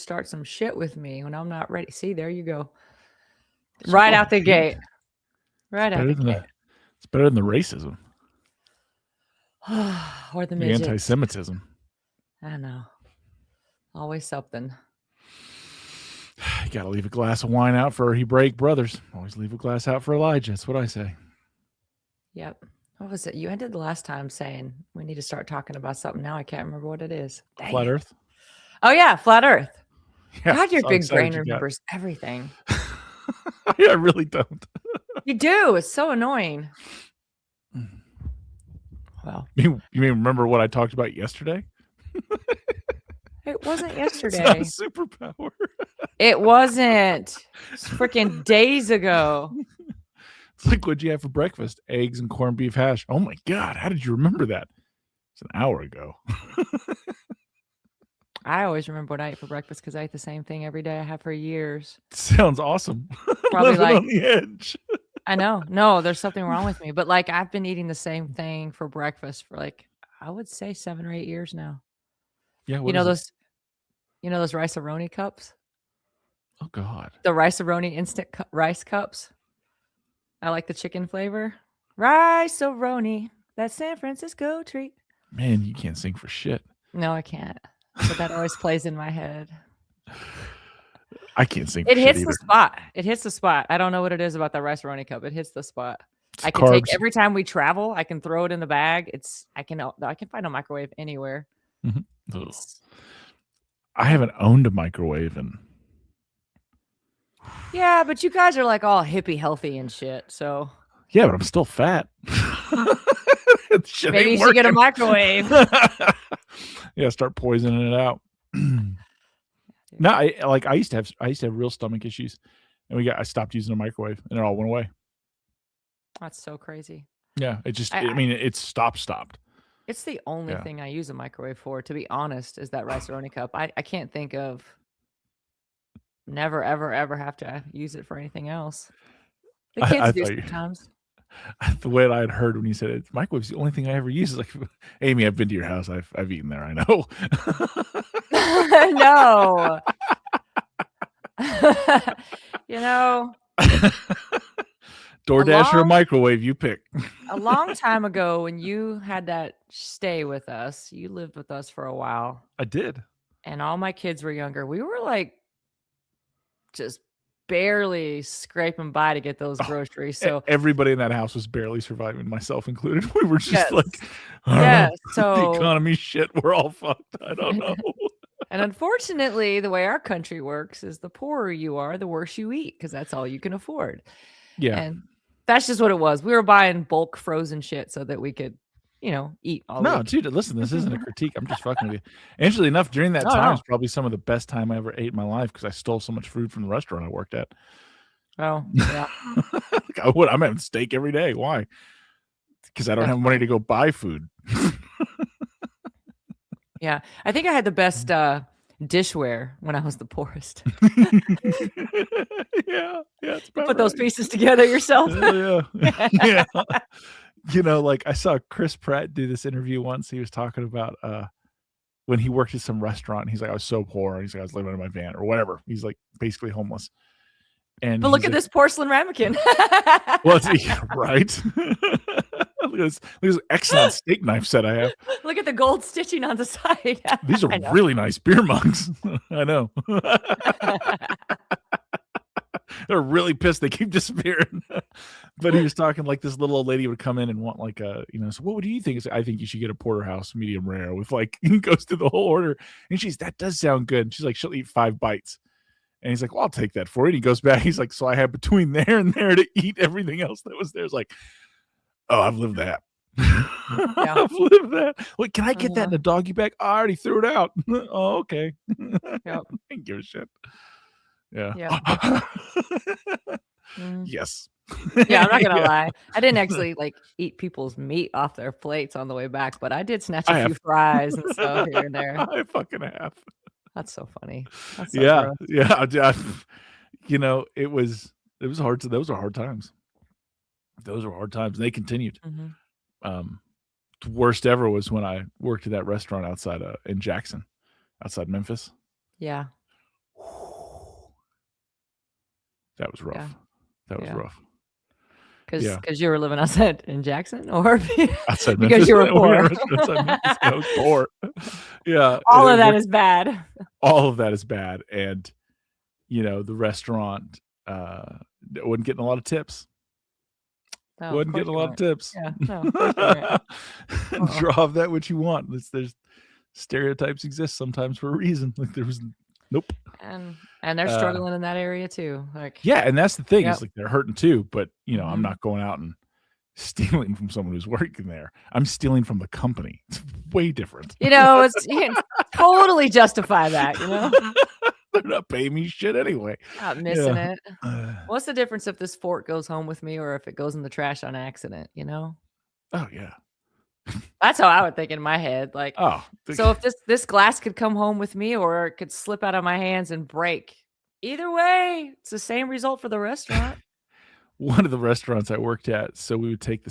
start some shit with me when I'm not ready. See, there you go. Right out the gate. Right out the gate. It's better than the racism. Or the The midgets. anti-Semitism. I know. Always something. You gotta leave a glass of wine out for Hebraic brothers. Always leave a glass out for Elijah. That's what I say. Yep. What was it? You ended the last time saying we need to start talking about something. Now I can't remember what it is. Dang Flat it. Earth? Oh, yeah. Flat Earth. Yeah, God, your so big excited brain you got- remembers everything. I really don't. You do. It's so annoying. Well, You mean remember what I talked about yesterday? it wasn't yesterday. It's not a superpower. It wasn't. It's freaking days ago. It's like, what'd you have for breakfast? Eggs and corned beef hash. Oh my God, how did you remember that? It's an hour ago. I always remember what I ate for breakfast because I ate the same thing every day I have for years. Sounds awesome. Probably Living like on the edge. I know. No, there's something wrong with me. But like I've been eating the same thing for breakfast for like I would say 7 or 8 years now. Yeah, You know those rice-a-roni cups? Oh God. The rice-a-roni instant rice cups. I like the chicken flavor. Rice-a-roni, that San Francisco treat. Man, you can't sing for shit. No, I can't. But that always plays in my head. I can't sing for It shit hits either. the spot. It hits the spot. I don't know what it is about that rice-a-roni cup. It hits the spot. I can Carbs. take every time we travel. I can throw it in the bag. I can find a microwave anywhere. Mm-hmm. I haven't owned a microwave in. Yeah, but you guys are like all hippie healthy and shit. So yeah, but I'm still fat. Maybe you should get a microwave. Yeah, start poisoning it out. No, I used to have real stomach issues, and I stopped using a microwave, and it all went away. That's so crazy. Yeah, it stopped. It's the only thing I use a microwave for, to be honest, is that rice-a-roni cup. I can't think of never, ever, ever have to use it for anything else. The kids do sometimes. The way I had heard when you said it, microwave's the only thing I ever use. Is like, Amy, I've been to your house. I've eaten there. I know. No. You know. DoorDash or a microwave, you pick. A long time ago, when you had that stay with us, you lived with us for a while. I did. And all my kids were younger. We were like just barely scraping by to get those groceries. So everybody in that house was barely surviving, myself included. We were just so the economy shit. We're all fucked. I don't know. And unfortunately, the way our country works is the poorer you are, the worse you eat, because that's all you can afford. Yeah. And that's just what it was. We were buying bulk frozen shit so that we could, eat all No, week. dude, listen, this isn't a critique. I'm just fucking with you. Interestingly enough, during that time, it's probably some of the best time I ever ate in my life because I stole so much food from the restaurant I worked at. Oh, yeah. I'm having steak every day. Why? Because I don't have money to go buy food. Yeah. I think I had the best dishware when I was the poorest. Yeah. You put those pieces together yourself. Yeah. I saw Chris Pratt do this interview once. He was talking about when he worked at some restaurant. He's like, I was so poor. He's like, I was living in my van or whatever. He's like basically homeless. But look at this porcelain ramekin. Well, right. Look at this excellent steak knife set I have. Look at the gold stitching on the side. These are really nice beer mugs. I know. They're really pissed. They keep disappearing. But he was talking like this little old lady would come in and want like so what do you think? I think you should get a porterhouse medium rare with he goes through the whole order. And that does sound good. And she's like, she'll eat 5 bites. And he's like, well, I'll take that for it. He goes back. He's like, so I had between there and there to eat everything else that was there. It's like, oh, I've lived that. Yeah. I've lived that. Wait, can I get that in a doggy bag? I already threw it out. Oh, okay. Yep. I didn't give a shit. Yeah. Yes. Yeah, I'm not gonna lie. I didn't actually eat people's meat off their plates on the way back, but I did snatch a few fries and stuff here and there. I fucking have. That's so funny. That's so gross. Yeah. It was hard. Those are hard times. Those were hard times. And they continued. Mm-hmm. The worst ever was when I worked at that restaurant outside in Jackson, outside Memphis. Yeah. That was rough. Yeah. That was rough. Because Yeah. you were living outside in Jackson, or Outside because Memphis. you were We had a poor. restaurant outside Memphis. I was poor. Yeah. All of that is bad. All of that is bad. And, the restaurant wasn't getting a lot of tips. Oh, of Wasn't course getting a you lot of weren't. tips. Yeah. No, of course you weren't. Draw off that what you want. There's stereotypes exist sometimes for a reason. Like there was nope. And they're struggling in that area too. Like yeah, and that's the thing Yep. is like they're hurting too. But I'm not going out and stealing from someone who's working there. I'm stealing from the company. It's way different. You can totally justify that. They're not paying me shit anyway. Not missing it. What's the difference if this fork goes home with me or if it goes in the trash on accident? Oh yeah. That's how I would think in my head. Like, so if this glass could come home with me or it could slip out of my hands and break, either way, it's the same result for the restaurant. One of the restaurants I worked at, so we would take a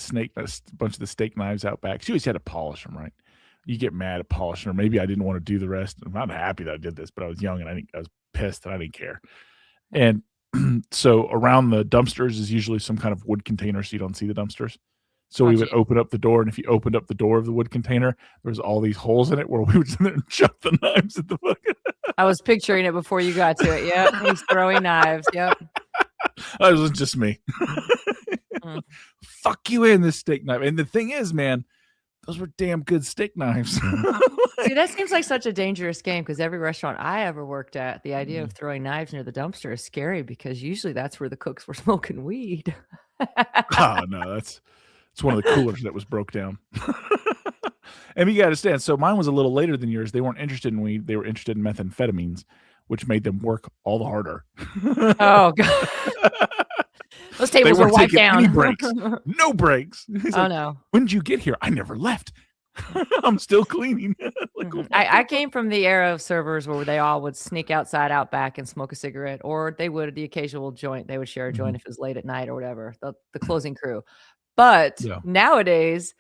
bunch of the steak knives out back. She always had to polish them, right? You get mad at polishing, or maybe I didn't want to do the rest. I'm not happy that I did this, but I was young and I was pissed and I didn't care. And so around the dumpsters is usually some kind of wood container, so you don't see the dumpsters. So we would open up the door, and if you opened up the door of the wood container, there was all these holes in it where we would sit there and chuck the knives at the fucking. I was picturing it before you got to it. Yep, he's throwing knives. Yep. It was just me. Fuck you in this steak knife. And the thing is, man, those were damn good steak knives. See, that seems like such a dangerous game because every restaurant I ever worked at, the idea of throwing knives near the dumpster is scary because usually that's where the cooks were smoking weed. No, it's one of the coolers that was broke down. And you got to understand, so mine was a little later than yours. They weren't interested in weed. They were interested in methamphetamines, which made them work all the harder. Oh, God. Those tables were wiped down. Any breaks. No breaks. No. When did you get here? I never left. I'm still cleaning. I came from the era of servers where they all would sneak outside out back and smoke a cigarette, or they would the occasional joint. They would share a joint if it was late at night or whatever, the closing crew. But nowadays,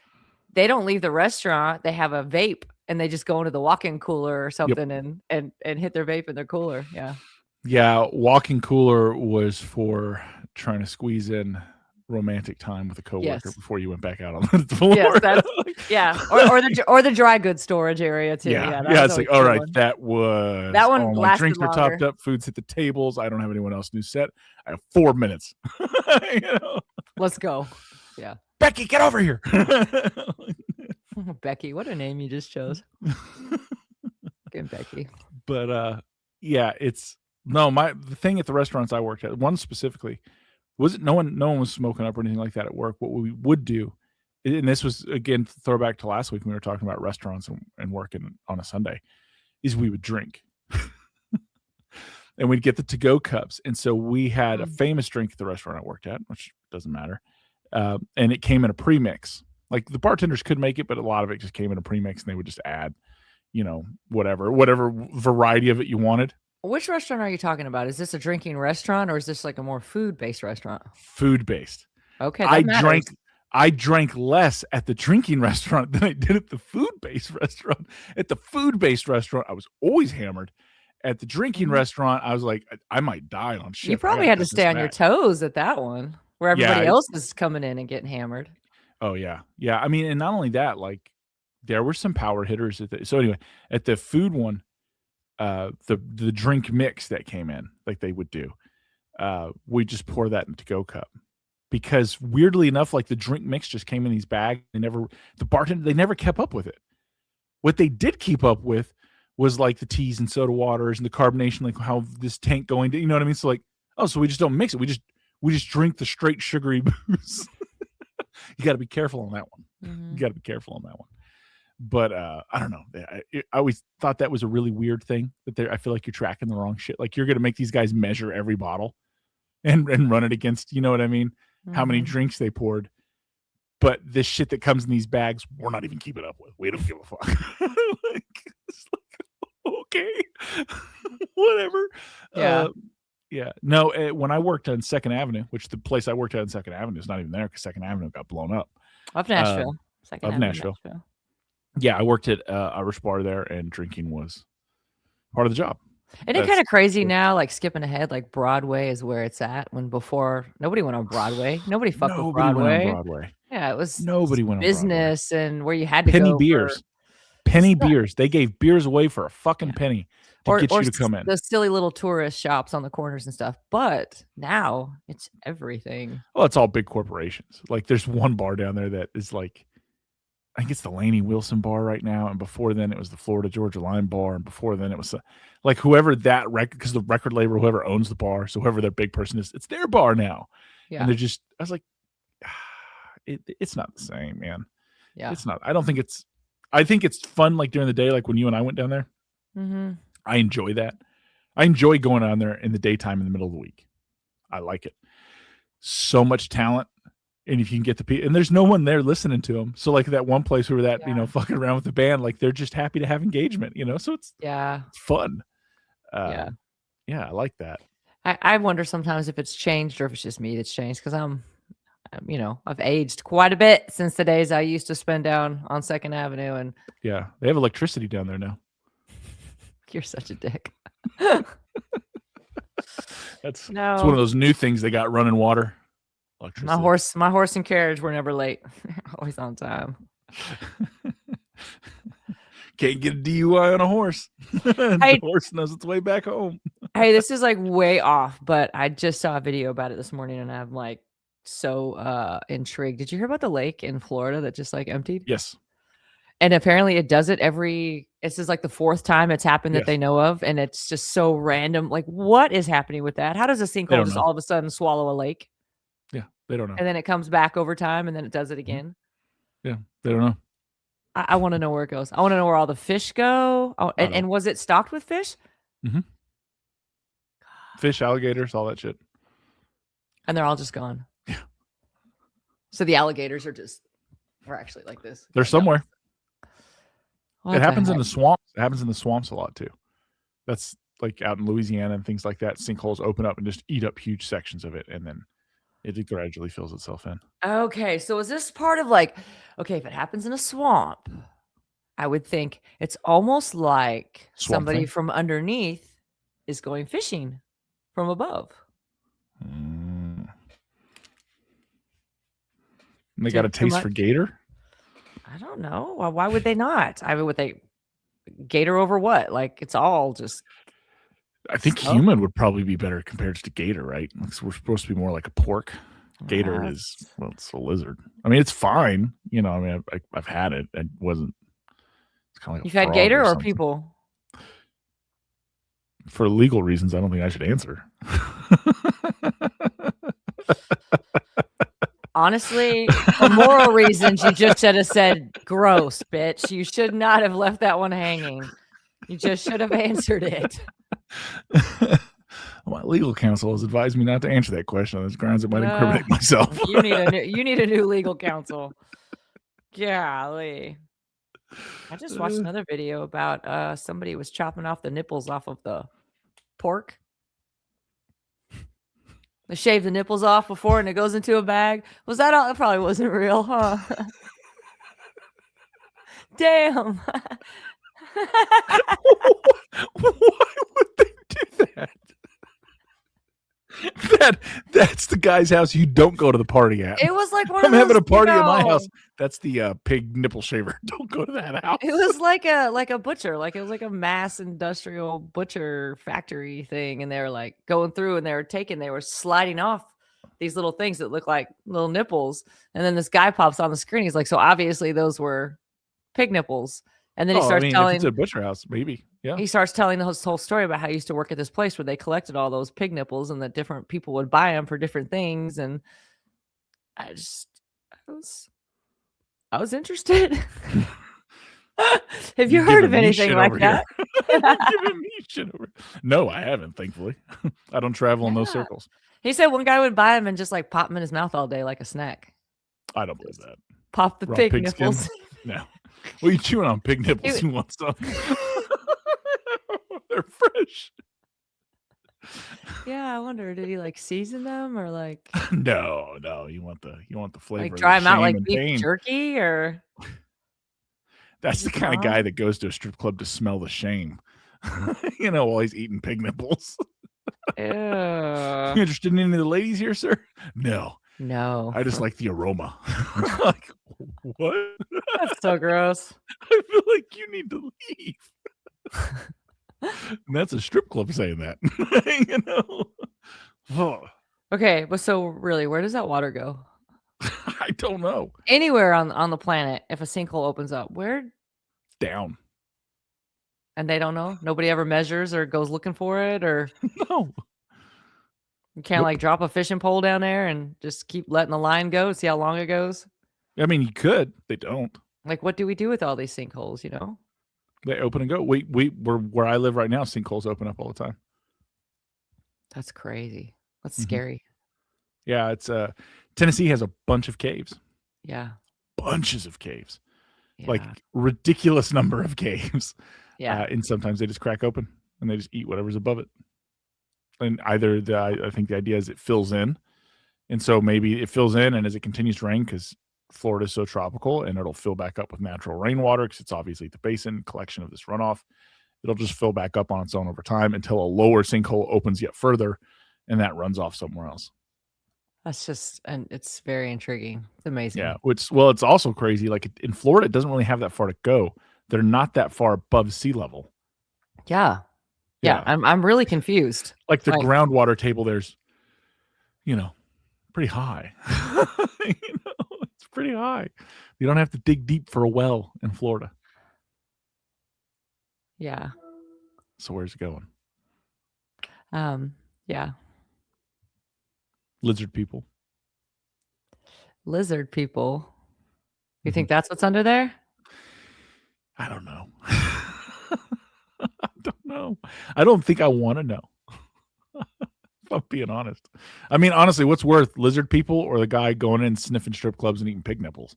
they don't leave the restaurant. They have a vape and they just go into the walk-in cooler or something and hit their vape in their cooler. Yeah. Yeah. Walk-in cooler was for trying to squeeze in romantic time with a coworker before you went back out on the floor. Yes, or the dry goods storage area too. Yeah, it's like, all right, that one lasted drinks longer. are topped up, food's hit the tables. I don't have anyone else new set. I have 4 minutes. Let's go. Yeah. Becky, get over here. Becky, what a name you just chose. Good Becky. But the thing at the restaurants I worked at, one specifically, no one was smoking up or anything like that at work. What we would do, and this was again throwback to last week when we were talking about restaurants and working on a Sunday, is we would drink. And we'd get the to-go cups. And so we had a famous drink at the restaurant I worked at, which doesn't matter. And it came in a premix. Like the bartenders could make it, but a lot of it just came in a premix and they would just add, whatever variety of it you wanted. Which restaurant are you talking about? Is this a drinking restaurant or is this like a more food-based restaurant? Food-based. Okay. I drank less at the drinking restaurant than I did at the food-based restaurant. At the food-based restaurant, I was always hammered. At the drinking restaurant, I was like, I might die on shit. You probably had to stay on your toes at that one where everybody else is coming in and getting hammered. Oh, yeah. Yeah. I mean, and not only that, like there were some power hitters. So anyway, at the food one, the drink mix that came in, like they would do, we just pour that into go cup. Because weirdly enough, like the drink mix just came in these bags. They never kept up with it. What they did keep up with was like the teas and soda waters and the carbonation, like how this tank going to, you know what I mean? So like, so we just don't mix it. We just drink the straight sugary booze. You got to be careful on that one. You got to be careful on that one. But I don't know. I always thought that was a really weird thing that I feel like you're tracking the wrong shit. Like you're going to make these guys measure every bottle and run it against, you know what I mean? How many drinks they poured. But this shit that comes in these bags, we're not even keeping up with. We don't give a fuck. It's like, okay, whatever. Yeah. Yeah. No, when I worked on 2nd Avenue, which the place I worked at on 2nd Avenue is not even there because 2nd Avenue got blown up. Of Nashville. Nashville. Yeah, I worked at Irish Bar there, and drinking was part of the job. Isn't it That's kinda crazy now, like, skipping ahead, like, Broadway is where it's at when before nobody went on Broadway. Nobody fucked with nobody went on Broadway. Broadway. Yeah, it was Nobody went on Broadway. business and where you had to Penny go for beers. s Penny beers. They gave beers away for a yeah, fucking penny to get or you to s come in. the silly little tourist shops on the corners and stuff, but now it's everything. Well, it's all big corporations. Like, there's one bar down there that is like, I think it's the Laney Wilson bar right now, and before then it was the Florida Georgia Line bar, and before then it was like whoever that record, because the record label, whoever owns the bar, so whoever their big person is, it's their bar now, and Yeah, they're just. I was like, it's not the same, man. yeah. It's not. I don't think it's. I think it's fun, like during the day, like when you and I went down there. Mhm. I enjoy that. I enjoy going on there in the daytime in the middle of the week. I like it. So much talent. And if you can get the people, and there's no one there listening to them. So like that one place where that, Yeah, fucking around with the band, like they're just happy to have engagement, so it's yeah, fun. yeah. Yeah, I like that. I wonder sometimes if it's changed or if it's just me that's changed because I've aged quite a bit since the days I used to spend down on 2nd Avenue, and Yeah. They have electricity down there now. you're such a dick. It's one of No, those new things they got running water. Electricity. my horse and carriage were never late. Always on time. Can't get a DUI on a horse. The Hey, horse knows its way back home. hey, this is like way off, but I just saw a video about it this morning, and I'm like so intrigued. Did you hear about the lake in Florida that just like emptied? Yes. And apparently it does it this is like the 4th time it's happened that Yes. they know of, and it's just so random. Like, what is happening with that? How does a They sinkhole don't just know. all of a sudden swallow a lake, Yeah. They don't know. and then it comes back over time, and then it does it Mhm. again? Yeah. They don't know. I wanna know where it goes. I wanna know where all the fish go. Oh, I and don't. was it stocked with fish? Mhm. Fish, alligators, all that shit. And they're all just gone. Yeah. So the alligators are actually like this. They're Like that. somewhere. What It the happens in heck? the swamps. It happens in the swamps a lot too. That's like out in Louisiana and things like that. Sinkholes open up and just eat up huge sections of it, and then it gradually fills itself in. Okay, so is this part of like, okay, if it happens in a swamp, I would think it's almost like Swamp somebody thing. from underneath is going fishing from above. Mm. And they Too got a too taste much? for gator. I don't know. Why would they not? I mean, would they gator over what? Like it's all just I think stuff. human would probably be better compared to gator, right? Like, we're supposed to be more like a pork. Gator is, That's- well, it's a lizard. I mean, it's fine. I mean, I've had it. It wasn't. It's kind of like You've a had frog gator or something. people? For legal reasons, I don't think I should answer. Honestly, for moral reasons, you just should have said gross, bitch. You should not have left that one hanging. You just should have answered it. My legal counsel has advised me not to answer that question on those grounds it might Uh, incriminate myself. You need a new legal counsel. Golly. I just watched another video about somebody was chopping off the nipples off of the pork. They shave the nipples off before and it goes into a bag. Was that all? It probably wasn't real, huh? Damn. Why would they do that? That's the guy's house you don't go to the party at. It was like one I'm of having those, a party at my house. That's the pig nipple shaver. Don't go to that house. it was like a butcher, like it was like a mass industrial butcher factory thing, and they were like going through and they were sliding off these little things that look like little nipples, and then this guy pops on the screen. He's like, so obviously those were pig nipples, and then he I starts mean, if telling it's a butcher house, maybe. Yeah. he starts telling the whole story about how he used to work at this place where they collected all those pig nipples and that different people would buy them for different things, and I just I was interested. Have you heard giving of me anything shit like over here. that? You're giving me shit over. No, I haven't, thankfully. I don't travel in those Yeah. circles. He said one guy would buy them and just like pop them in his mouth all day like a snack. I don't believe that. Pop the Raw pig pig skin? nipples. No. What are you chewing on? Pig nipples? Who wants some? They're fresh. Yeah, I wonder, did he like season them or like No. You want the flavor. like of dry the them out shame like and beef pain. jerky or That's the Is it kind of raw? guy that goes to a strip club to smell the shame. While he's eating pig nipples. Ew. You interested in any of the ladies here, sir? No. No. I just like the aroma. Like, what? That's so gross. I feel like you need to leave. And that's a strip club saying that. Oh. Okay, but so really, where does that water go? I don't know. Anywhere on the planet, if a sinkhole opens up, where? Down. And they don't know? Nobody ever measures or goes looking for it, or No. you can't like drop a fishing pole down there and just keep letting the line go, see how long it goes? I mean, you could. They don't. Like, what do we do with all these sinkholes, They open and go. We're where I live right now, sinkholes open up all the time. That's crazy. That's scary. Yeah, it's Tennessee has a bunch of caves. Yeah. Bunches of caves. Yeah. Like ridiculous number of caves. Yeah. And sometimes they just crack open and they just eat whatever's above it. And either I think the idea is it fills in. And so maybe it fills in, and as it continues to rain, because Florida is so tropical, and it'll fill back up with natural rainwater because it's obviously the basin collection of this runoff. It'll just fill back up on its own over time until a lower sinkhole opens yet further, and that runs off somewhere else. That's just, and it's very intriguing. It's amazing. Yeah, it's also crazy. Like in Florida, it doesn't really have that far to go. They're not that far above sea level. Yeah. I'm really confused. Like the groundwater table, there's, pretty high. It's pretty high. You don't have to dig deep for a well in Florida. Yeah. So where's it going? Yeah. Lizard people. Lizard people. You think that's what's under there? I don't know. I don't know. I don't think I want to know. If I'm being honest. I mean, honestly, what's worth, lizard people or the guy going in sniffing strip clubs and eating pig nipples?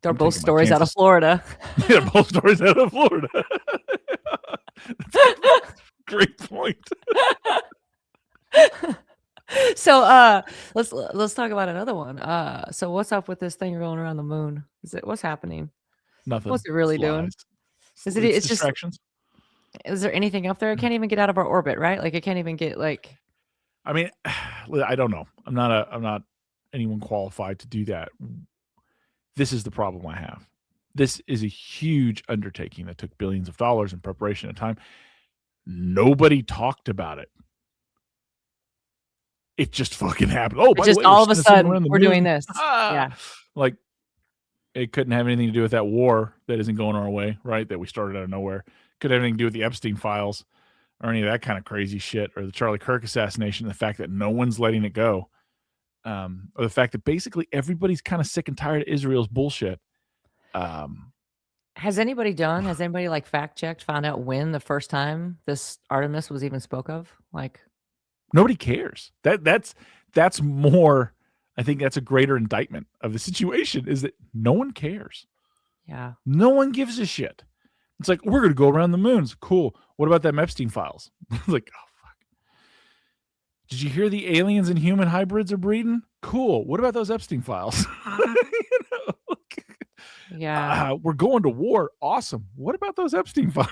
They're both stories out of Florida. Yeah, both stories out of Florida. That's a great point. So let's talk about another one. So what's up with this thing going around the moon? What's happening? Nothing. What's it really doing? It's distractions. Is there anything up there? It can't even get out of our orbit, right? Like it can't even get like. I mean, I don't know. I'm not anyone qualified to do that. This is the problem I have. This is a huge undertaking that took billions of dollars in preparation and time. Nobody talked about it. It just fucking happened. Oh, by the way, all of a sudden we're doing this. Yeah. Like it couldn't have anything to do with that war that isn't going our way, right? That we started out of nowhere. Could have anything to do with the Epstein files or any of that kind of crazy shit, or the Charlie Kirk assassination, the fact that no one's letting it go. Or the fact that basically everybody's kind of sick and tired of Israel's bullshit. Has anybody like fact checked, found out when the first time this Artemis was even spoke of? Like nobody cares. That's more, I think that's a greater indictment of the situation, is that no one cares. Yeah. No one gives a shit. It's like, we're going to go around the moon. It's cool. What about them Epstein files? It's like, oh, fuck. Did you hear the aliens and human hybrids are breeding? Cool. What about those Epstein files? Yeah. We're going to war. Awesome. What about those Epstein files?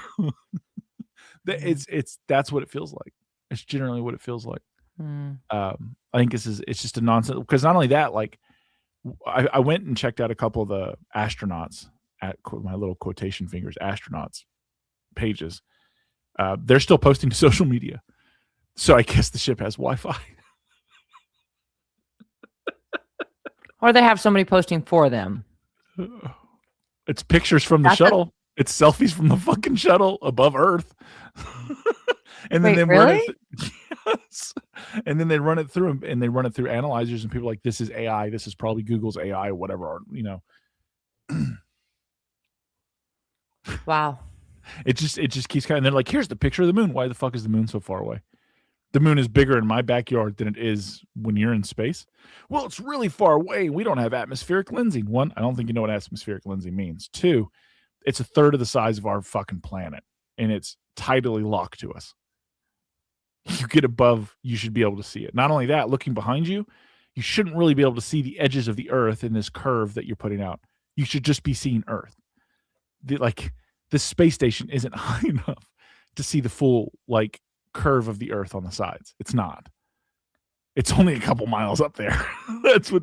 That's what it feels like. It's generally what it feels like. I think it's just a nonsense, because not only that, like I went and checked out a couple of the astronauts, at my little quotation fingers, astronauts pages. They're still posting to social media. So I guess the ship has Wi-Fi. Or they have somebody posting for them. It's pictures from the shuttle. It's selfies from the fucking shuttle above Earth. And then yes. And then they run it through, and they run it through analyzers, and people are like, this is AI. This is probably Google's AI or whatever, or, Wow. It just keeps kind of, and they're like, here's the picture of the moon. Why the fuck is the moon so far away? The moon is bigger in my backyard than it is when you're in space. Well, it's really far away. We don't have atmospheric lensing. One, I don't think you know what atmospheric lensing means. Two, it's a third of the size of our fucking planet, and it's tidally locked to us. You get above, you should be able to see it. Not only that, looking behind you, you shouldn't really be able to see the edges of the Earth in this curve that you're putting out. You should just be seeing Earth. the space station isn't high enough to see the full like curve of the Earth on the sides. It's not. It's only a couple miles up there. That's what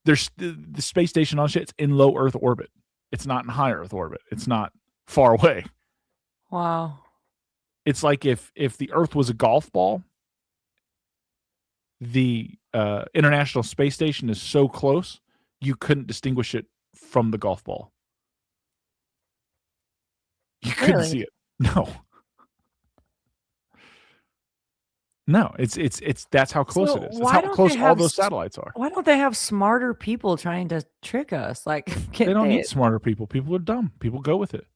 there's the space station on shit's in low Earth orbit. It's not in high Earth orbit. It's not far away. Wow. It's like if the Earth was a golf ball, the International Space Station is so close you couldn't distinguish it from the golf ball. You couldn't see it. No. No, it's that's how close it is. That's how close all those satellites are. Why don't they have smarter people trying to trick us? Like, they don't need smarter people. People are dumb. People go with it.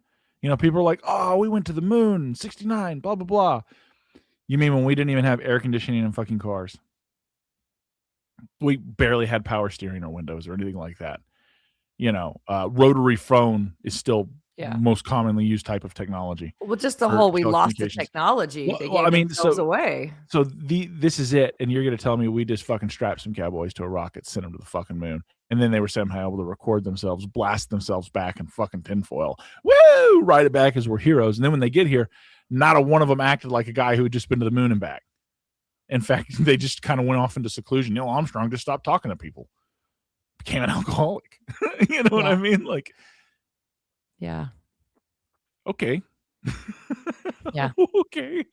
You know, people are like, oh, we went to the moon, 69, blah, blah, blah. You mean when we didn't even have air conditioning in fucking cars? We barely had power steering or windows or anything like that. You know, rotary phone is still most commonly used type of technology. Well, just the whole we lost the technology. Well, I mean, so away. So this is it, and you're going to tell me we just fucking strapped some cowboys to a rocket, sent them to the fucking moon, and then they were somehow able to record themselves, blast themselves back in fucking tinfoil, woo, ride it back as we're heroes. And then when they get here, not a one of them acted like a guy who had just been to the moon and back. In fact, they just kind of went off into seclusion. Neil Armstrong just stopped talking to people, became an alcoholic. You know what I mean? Like, yeah. Okay. Yeah. Okay.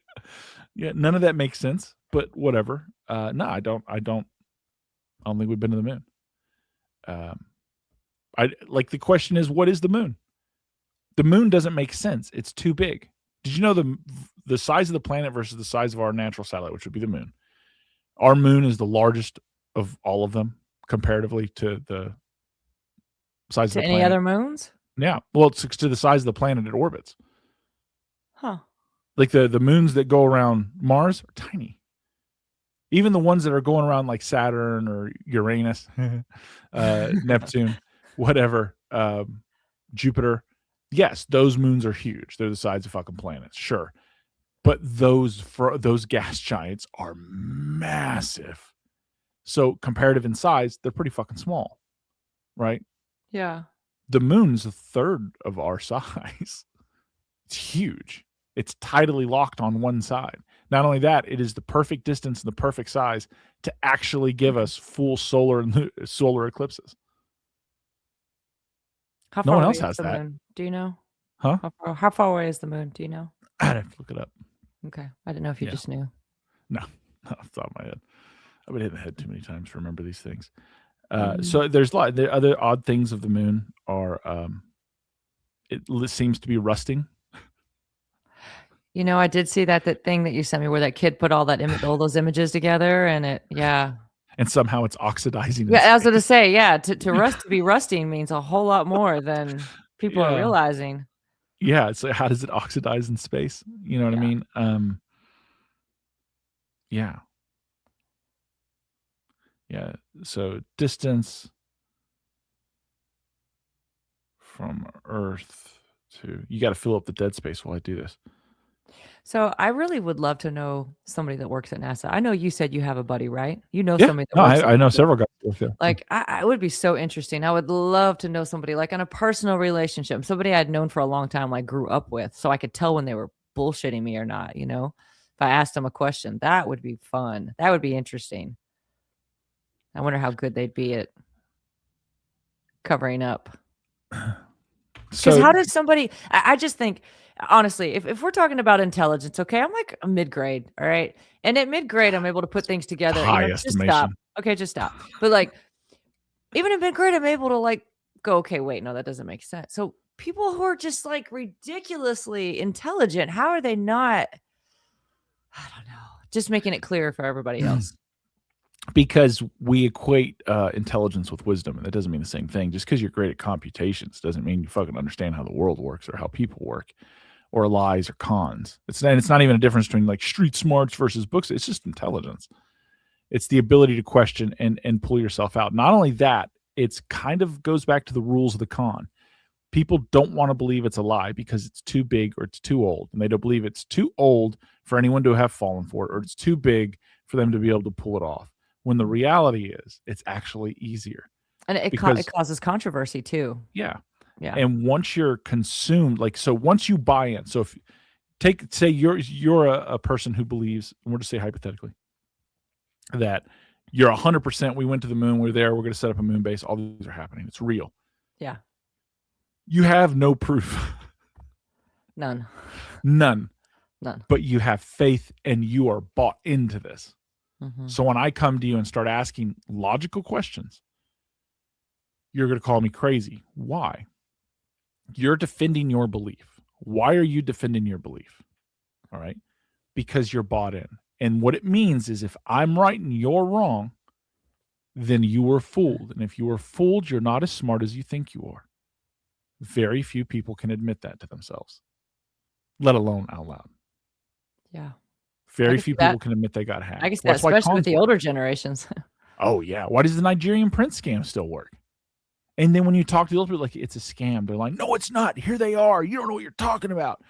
Yeah. None of that makes sense, but whatever. No, I don't think we've been to the moon. I like the question is, what is the moon? The moon doesn't make sense. It's too big. Did you know the size of the planet versus the size of our natural satellite, which would be the moon? Our moon is the largest of all of them comparatively to the size of the planet. Any other moons? Yeah. Well, it's to the size of the planet it orbits. Huh. Like the moons that go around Mars are tiny. Even the ones that are going around like Saturn or Uranus, Neptune, whatever, Jupiter. Yes, those moons are huge. They're the size of fucking planets, sure. But those gas giants are massive. So comparative in size, they're pretty fucking small, right? Yeah. The moon's a third of our size. It's huge. It's tidally locked on one side. Not only that, it is the perfect distance and the perfect size to actually give us full solar eclipses. How far no one else has that. Moon? Do you know? Huh? How far away is the moon? Do you know? I'd have to look it up. Okay. I didn't know if you just knew. No, not off the top of my head. I've been hitting the head too many times to remember these things. So there's a lot. The other odd things of the moon are it seems to be rusting. You know, I did see that thing that you sent me where that kid put all those images together, and and somehow it's oxidizing. Yeah, I was going to say, to be rusting means a whole lot more than people are realizing. Yeah, so how does it oxidize in space? You know what I mean? Yeah. Yeah. So distance from Earth to, you got to fill up the dead space while I do this. So I really would love to know somebody that works at NASA. I know you said you have a buddy, right? You know somebody that works I know several guys. Like, I would be so interesting. I would love to know somebody like on a personal relationship, somebody I'd known for a long time, like grew up with, so I could tell when they were bullshitting me or not, you know? If I asked them a question, that would be fun. That would be interesting. I wonder how good they'd be at covering up. Because how does somebody, I just think, honestly, if we're talking about intelligence, okay, I'm like a mid-grade, all right? And at mid-grade, I'm able to put things together. Just stop. Okay, just stop. But like, even in mid-grade, I'm able to like go, okay, wait, no, that doesn't make sense. So people who are just like ridiculously intelligent, how are they not, I don't know, just making it clear for everybody else? Because we equate intelligence with wisdom, and that doesn't mean the same thing. Just because you're great at computations doesn't mean you fucking understand how the world works or how people work or lies or cons. It's not even a difference between like street smarts versus books. It's just intelligence. It's the ability to question and pull yourself out. Not only that, it's kind of goes back to the rules of the con. People don't want to believe it's a lie because it's too big or it's too old. And they don't believe it's too old for anyone to have fallen for it, or it's too big for them to be able to pull it off. When the reality is, it's actually easier. And it causes controversy too. Yeah. Yeah. And once you're consumed, like, so once you buy in, so if say you're a person who believes, and we'll just say hypothetically, that you're 100%, we went to the moon, we're there, we're going to set up a moon base, all these are happening, it's real. Yeah. You have no proof. None. But you have faith and you are bought into this. Mm-hmm. So when I come to you and start asking logical questions, you're going to call me crazy. Why? You're defending your belief. Why are you defending your belief? All right. Because you're bought in. And what it means is if I'm right and you're wrong, then you were fooled. And if you were fooled, you're not as smart as you think you are. Very few people can admit that to themselves, let alone out loud. Yeah. Very few people can admit they got hacked. I guess that, especially with the older generations. Oh, yeah. Why does the Nigerian prince scam still work? And then when you talk to the older people, like, it's a scam. They're like, no, it's not. Here they are. You don't know what you're talking about.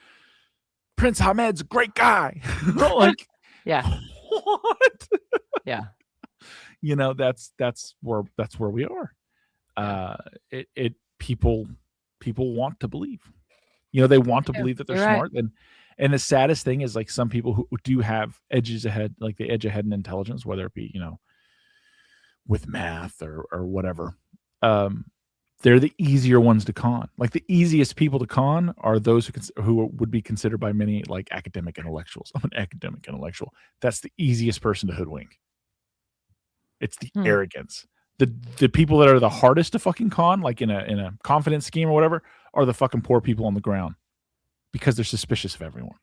Prince Ahmed's a great guy. Like, yeah. What? Yeah. You know, that's where we are. People want to believe. You know, they want to believe that they're smart. Right. And the saddest thing is, like, some people who do have edges ahead, like they edge ahead in intelligence, whether it be, you know, with math or whatever. They're the easier ones to con. Like, the easiest people to con are those who would be considered by many like academic intellectuals. I'm an academic intellectual. That's the easiest person to hoodwink. It's the arrogance. The people that are the hardest to fucking con, like in a confidence scheme or whatever, are the fucking poor people on the ground, because they're suspicious of everyone.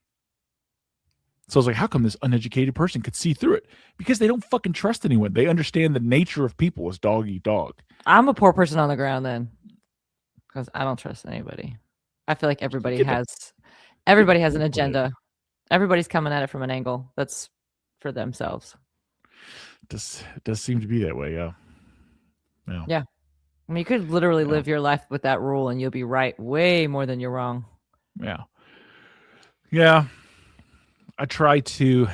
So I was like, how come this uneducated person could see through it? Because they don't fucking trust anyone. They understand the nature of people as dog eat dog. I'm a poor person on the ground then, because I don't trust anybody. I feel like everybody has an agenda. Everybody's coming at it from an angle that's for themselves. Does seem to be that way, yeah. Yeah. I mean, you could literally live your life with that rule and you'll be right way more than you're wrong. Yeah. Yeah. I try to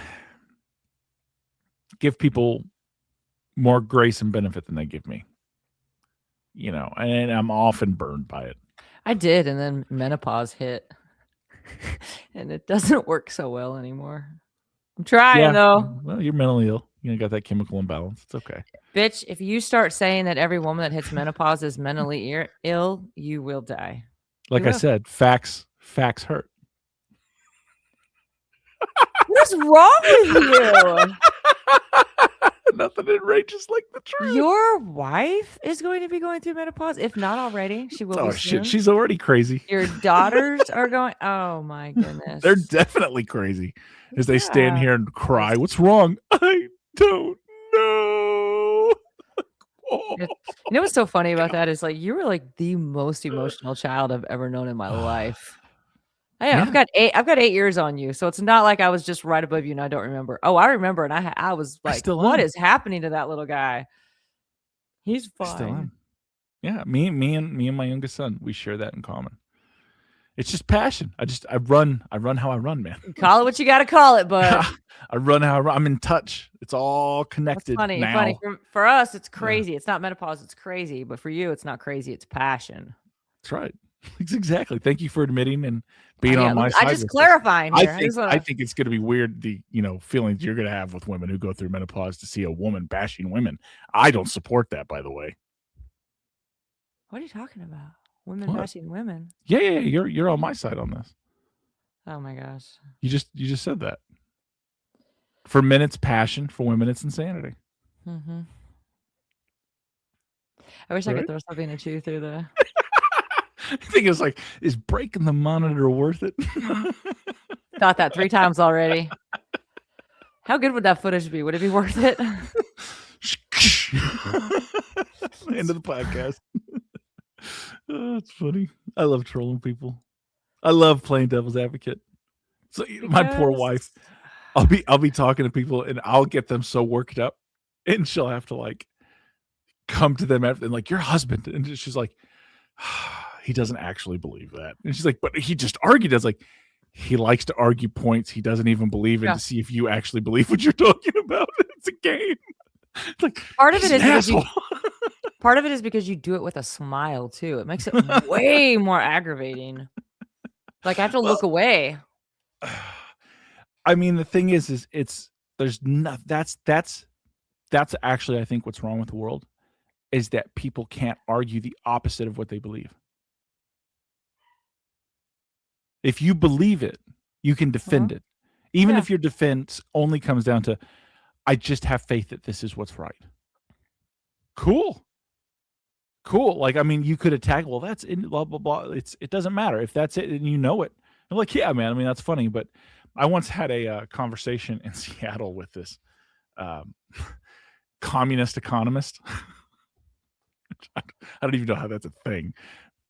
give people more grace and benefit than they give me. You know, and I'm often burned by it. I did, and then menopause hit. And it doesn't work so well anymore. I'm trying, though. Well, you're mentally ill. You got that chemical imbalance. It's okay. Bitch, if you start saying that every woman that hits menopause is mentally ill, you will die. Like I said, facts hurt. What's wrong with you? Nothing outrageous like the truth. Your wife is going to be going through menopause, if not already. She will. Oh shit, she's already crazy. Your daughters are going. Oh my goodness, they're definitely crazy. As they stand here and cry, "What's wrong? I don't know." You know what's so funny about that is, like, you were like the most emotional child I've ever known in my life. I've got 8 years on you, so it's not like I was just right above you and I don't remember. Oh, I remember, and I was like, what is happening to that little guy? He's fine. I still am. Yeah, me and my youngest son, we share that in common. It's just passion. I run how I run, man. Call it what you got to call it, but I run how I run. I'm in touch. It's all connected. That's funny. For us, it's crazy. Yeah. It's not menopause. It's crazy. But for you, it's not crazy. It's passion. That's right. Exactly. Thank you for admitting and being on my side. I just clarifying here. I think it's going to be weird, the feelings you're going to have with women who go through menopause to see a woman bashing women. I don't support that, by the way. What are you talking about? Women bashing women? Yeah. You're on my side on this. Oh my gosh. You just said that. For men, it's passion. For women, it's insanity. Mm-hmm. I wish I could throw something at you through the. I think it's like, is breaking the monitor worth it? Thought that 3 times already. How good would that footage be? Would it be worth it? End of the podcast. Oh, it's funny. I love trolling people. I love playing devil's advocate. So my poor wife, I'll be talking to people and I'll get them so worked up, and she'll have to like come to them after and like, your husband, and she's like, he doesn't actually believe that. And she's like, but he just argued. I was like, he likes to argue points he doesn't even believe in to see if you actually believe what you're talking about. It's a game. It's like, part of it is Part of it is because you do it with a smile too. It makes it way more aggravating. Like I have to look away. I mean, the thing is there's not. That's actually I think what's wrong with the world is that people can't argue the opposite of what they believe. If you believe it, you can defend it. Even if your defense only comes down to, I just have faith that this is what's right. Cool. Like, I mean, you could attack, well, that's in blah, blah, blah. It doesn't matter if that's it and you know it. I'm like, yeah, man. I mean, that's funny. But I once had a conversation in Seattle with this communist economist. I don't even know how that's a thing,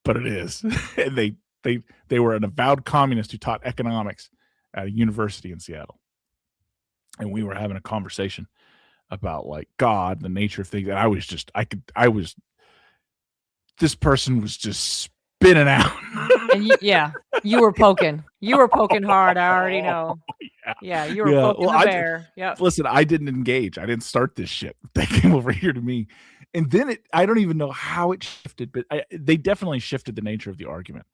but it is. And they were an avowed communist who taught economics at a university in Seattle. And we were having a conversation about like God, the nature of things. And this person was just spinning out. And you were poking. You were poking hard. I already know. Yeah, you were poking the bear. Yep. Listen, I didn't engage. I didn't start this shit. They came over here to me. And then I don't even know how it shifted, but they definitely shifted the nature of the argument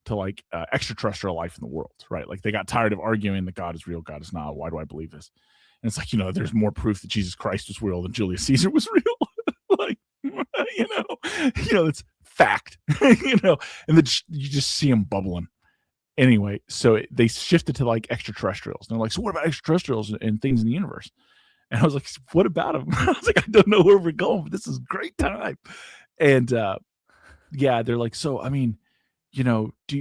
to like extraterrestrial life in the world, right? Like they got tired of arguing that God is real, God is not. Why do I believe this? And it's like, there's more proof that Jesus Christ was real than Julius Caesar was real. Like, it's fact, and then you just see them bubbling. Anyway, so they shifted to like extraterrestrials. And they're like, so what about extraterrestrials and things in the universe? And I was like, what about them? I was like, I don't know where we're going, but this is a great time. And they're like, so, I mean,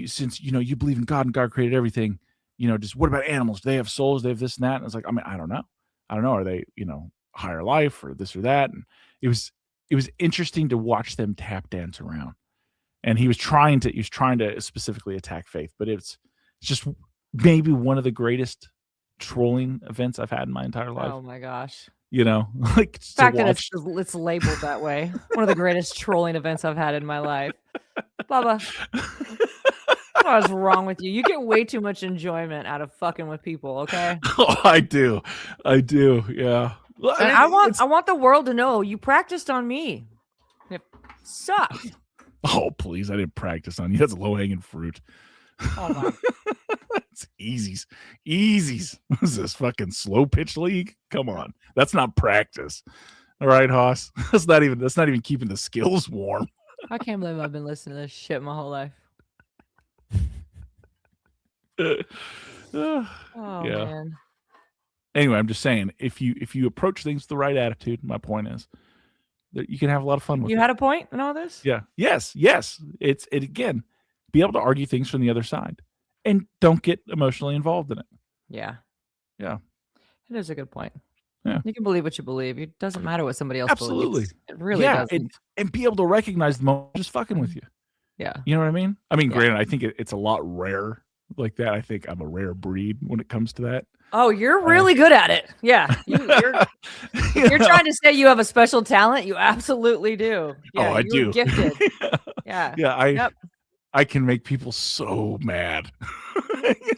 since you believe in God and God created everything, just what about animals? Do they have souls? They have this and that? And it's like, I mean, I don't know. Are they, higher life or this or that? And it was interesting to watch them tap dance around. And he was trying to specifically attack faith, but it's just maybe one of the greatest trolling events I've had in my entire life. Oh my gosh. Like the fact that it's labeled that way. One of the greatest trolling events I've had in my life. Bubba, what is wrong with you? You get way too much enjoyment out of fucking with people, okay? Oh, I do. Yeah. And I want the world to know you practiced on me. It sucks. Oh, please. I didn't practice on you. That's low-hanging fruit. Oh my. It's easies. What is this, fucking slow pitch league? Come on. That's not practice. All right, Haas. That's not even keeping the skills warm. I can't believe I've been listening to this shit my whole life. Man. Anyway, I'm just saying, if you approach things with the right attitude, my point is that you can have a lot of fun with it. You had a point in all this? Yeah. Yes. It again, be able to argue things from the other side and don't get emotionally involved in it. Yeah. It is a good point. Yeah. You can believe what you believe. It doesn't matter what somebody else Absolutely. believes. It really doesn't. And be able to recognize the moment just fucking with you. Yeah. You know what I mean? I mean, granted, I think it's a lot rare like that. I think I'm a rare breed when it comes to that. Oh, you're really good at it. Yeah. You're trying to say you have a special talent. You absolutely do. Yeah, I do. Gifted. Yeah. Yeah. I can make people so mad.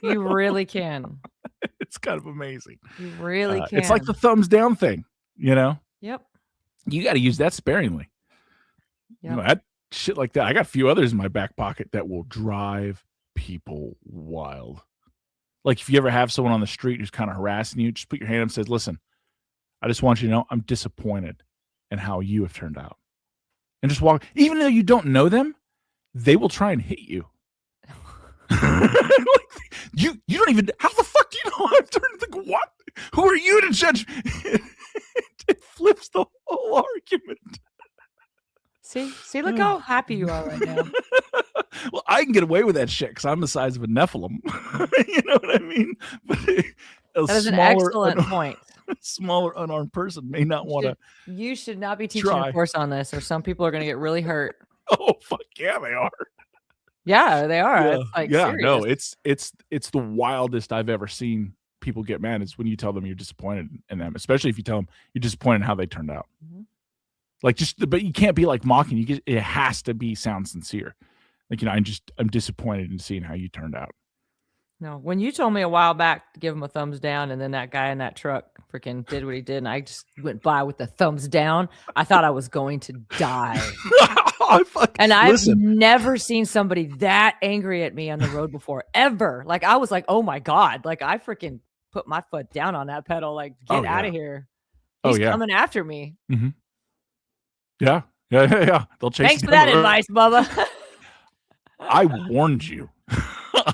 You really can. It's kind of amazing. You really can. It's like the thumbs down thing, Yep. You got to use that sparingly. Yep. That shit like that. I got a few others in my back pocket that will drive people wild. Like if you ever have someone on the street who's kind of harassing you, just put your hand up and says, listen, I just want you to know I'm disappointed in how you have turned out. And just walk. Even though you don't know them, they will try and hit you. You don't even, how the fuck do you know I've turned the, what? Who are you to judge? It flips the whole argument. See, look how happy you are right now. Well, I can get away with that shit because I'm the size of a Nephilim. You know what I mean? But that is an excellent point. Smaller, unarmed person may not want to. You should not be teaching a course on this, or some people are going to get really hurt. Oh, fuck yeah, they are. Yeah, they are. Yeah, it's like, serious. No, it's the wildest I've ever seen people get mad. Is when you tell them you're disappointed in them, especially if you tell them you're disappointed in how they turned out. Mm-hmm. Like but you can't be like mocking. It has to sound sincere. Like, I'm disappointed in seeing how you turned out. No, when you told me a while back to give him a thumbs down, and then that guy in that truck freaking did what he did, and I just went by with the thumbs down, I thought I was going to die. And I've Listen. never seen somebody that angry at me on the road before, ever. Like, I was like, "Oh my God." Like, I freaking put my foot down on that pedal, like, "Get out of here. He's coming after me." Mhm. Yeah. Yeah. They'll chase Thanks you for down that the road. advice, Bubba. I warned you.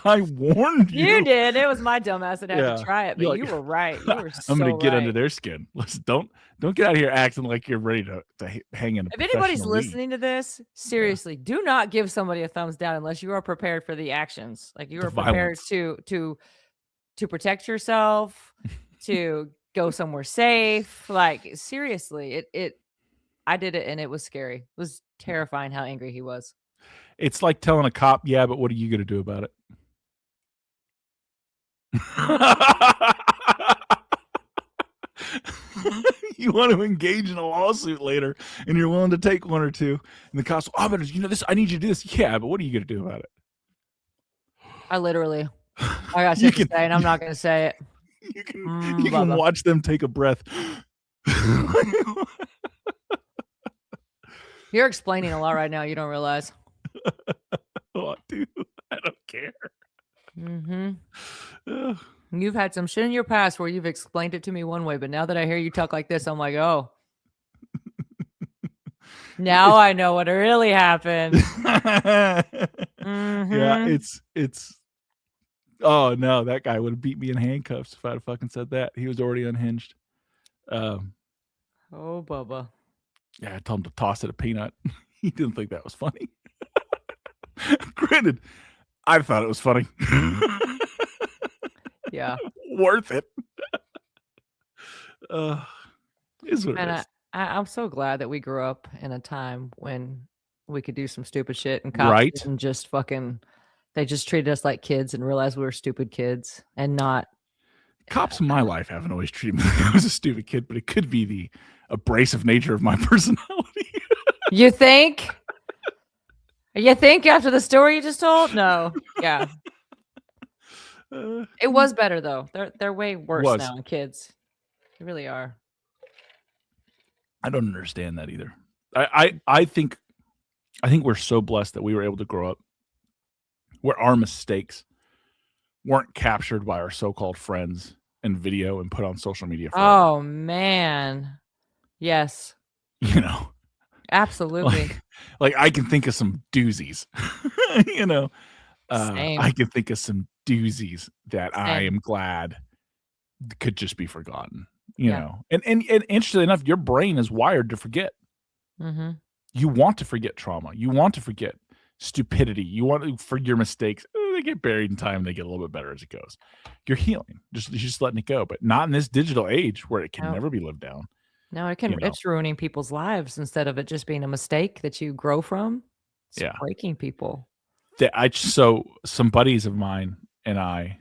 I warned you. You did. It was my dumbass that had to try it, but You're you like, were right. You were I'm gonna so get under right. their skin. Listen, don't get out of here acting like you're ready to hang in a If anybody's professional league. listening to this, seriously, do not give somebody a thumbs down unless you are prepared for the actions. Like, you The are prepared violence. to protect yourself, to go somewhere safe. Like, seriously, I did it and it was scary. It was terrifying how angry he was. It's like telling a cop, yeah, but what are you gonna do about it? You want to engage in a lawsuit later, and you're willing to take one or two, and the cops, oh, but this, I need you to do this. Yeah, but what are you gonna do about it? I got shit to say, and I'm not gonna say it. You can watch them take a breath. You're explaining a lot right now. You don't realize. Oh, dude, I don't care. You've had some shit in your past where you've explained it to me one way, but now that I hear you talk like this, I'm like, oh. Now I know what really happened. Yeah, it's. Oh no, that guy would have beat me in handcuffs if I'd have fucking said that. He was already unhinged. Oh, Bubba. Yeah, I told him to toss it a peanut. He didn't think that was funny. Granted, I thought it was funny. Yeah. Worth it. Is what it is. I'm so glad that we grew up in a time when we could do some stupid shit and cops didn't just fucking, they just treated us like kids and realized we were stupid kids and not. Cops in my life haven't always treated me like I was a stupid kid, but it could be the abrasive nature of my personality. You think? You think after the story you just told? No. Yeah. It was better though. They're way worse now, kids. They really are. I don't understand that either. I think we're so blessed that we were able to grow up where our mistakes weren't captured by our so-called friends and video and put on social media forever. Oh man. Yes. You know. Absolutely. Like I can think of some doozies. You know. I can think of some doozies that I am glad could just be forgotten. You know. And interestingly enough, your brain is wired to forget. You want to forget trauma. You want to forget stupidity. You want to forget your mistakes. They get buried in time. They get a little bit better as it goes. You're healing. You're just letting it go. But not in this digital age where it can never be lived down. No, it can. You know? It's ruining people's lives instead of it just being a mistake that you grow from. It's breaking people. So some buddies of mine and I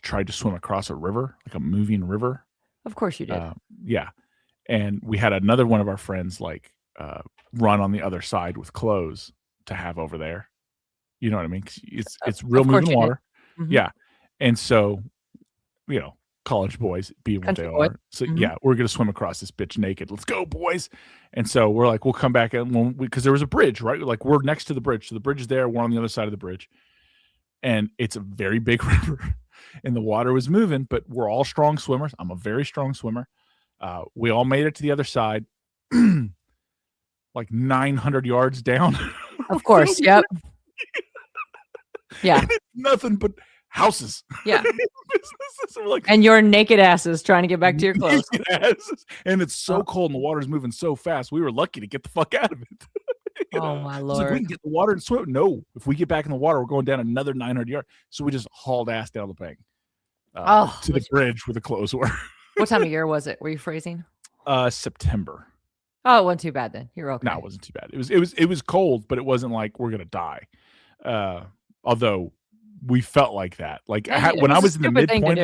tried to swim across a river, like a moving river. Of course you did. Yeah. And we had another one of our friends like run on the other side with clothes to have over there. You know what I mean? It's real moving water. Yeah. And so, you know, college boys being what they are. So yeah, we're going to swim across this bitch naked. Let's go, boys. And so we're like, we'll come back and because there was a bridge, right? Like we're next to the bridge. So the bridge is there. We're on the other side of the bridge. And it's a very big river and the water was moving, but we're all strong swimmers. I'm a very strong swimmer. We all made it to the other side, like 900 yards down. Of course. Yep. Yeah. Nothing but houses. Yeah. Like, and your naked asses trying to get back to your clothes. And it's so cold and the water's moving so fast. We were lucky to get the fuck out of it. Oh my Lord. Like, we can get the water and swim. No, if we get back in the water, we're going down another 900 yards. So we just hauled ass down the bank to the bridge where the clothes were. What time of year was it? Were you freezing? September. Oh, it wasn't too bad then. You're okay. No, it wasn't too bad. It was cold, but it wasn't like we're gonna die. Although we felt like that. Like when I was in the midpoint,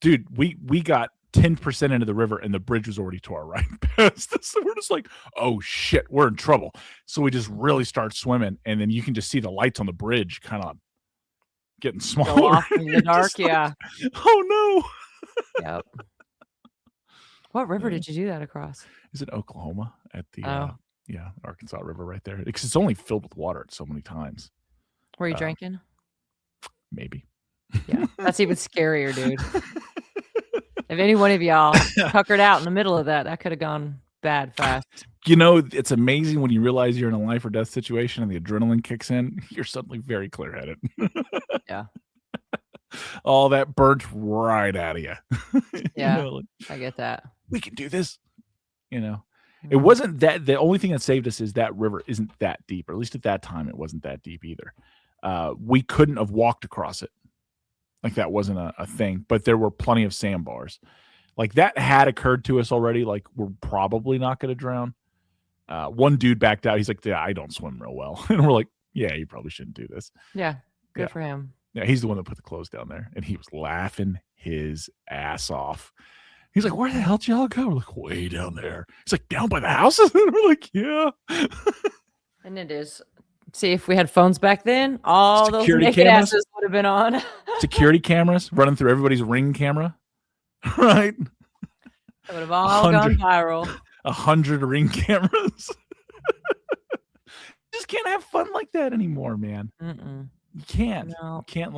dude, we got 10% into the river and the bridge was already tore right past us. So we're just like, oh shit, we're in trouble. So we just really start swimming, and then you can just see the lights on the bridge kind of getting Go smaller. off in the dark, yeah. Oh, no. Yep. What river Yeah. did you do that across? Is it Oklahoma at the, Oh. Arkansas River right there? Because it's only filled with water so many times. Were you drinking? Maybe. Yeah. That's even scarier, dude. If any one of y'all tuckered out in the middle of that, that could have gone bad fast. You know, it's amazing when you realize you're in a life or death situation and the adrenaline kicks in, you're suddenly very clear-headed. Yeah. All that burnt right out of you. Yeah. You know, like, I get that. we can do this. You know, it Mhm. wasn't that the only thing that saved us is that river isn't that deep, or at least at that time, it wasn't that deep either. We couldn't have walked across it. Like that wasn't a thing, but there were plenty of sandbars. Like that had occurred to us already. Like we're probably not going to drown. One dude backed out. He's like, "Yeah, I don't swim real well," and we're like, "Yeah, you probably shouldn't do this." Yeah. Good Yeah. for him. Yeah, he's the one that put the clothes down there, and he was laughing his ass off. He's like, "Where the hell did y'all go?" We're like, "Way down there." He's like, "Down by the houses?" And we're like, "Yeah." And it is. See, if we had phones back then, all Security those naked cameras? asses would have been on. Security cameras running through everybody's Ring camera, right? It would have all gone viral. 100 Ring cameras. Just can't have fun like that anymore, man. Mm-mm. You can't. No. You can't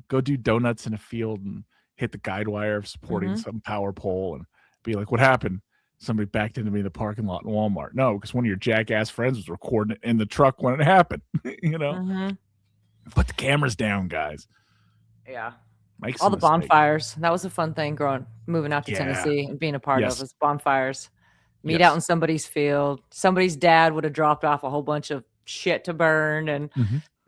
go do donuts in a field and hit the guide wire of supporting some power pole and be like, "What happened? Somebody backed into me in the parking lot in Walmart." No, because one of your jackass friends was recording it in the truck when it happened. Put the cameras down, guys. Yeah. Make All some the mistakes. bonfires. That was a fun thing moving out to Tennessee and being a part of was bonfires. Meet out in somebody's field. Somebody's dad would have dropped off a whole bunch of shit to burn and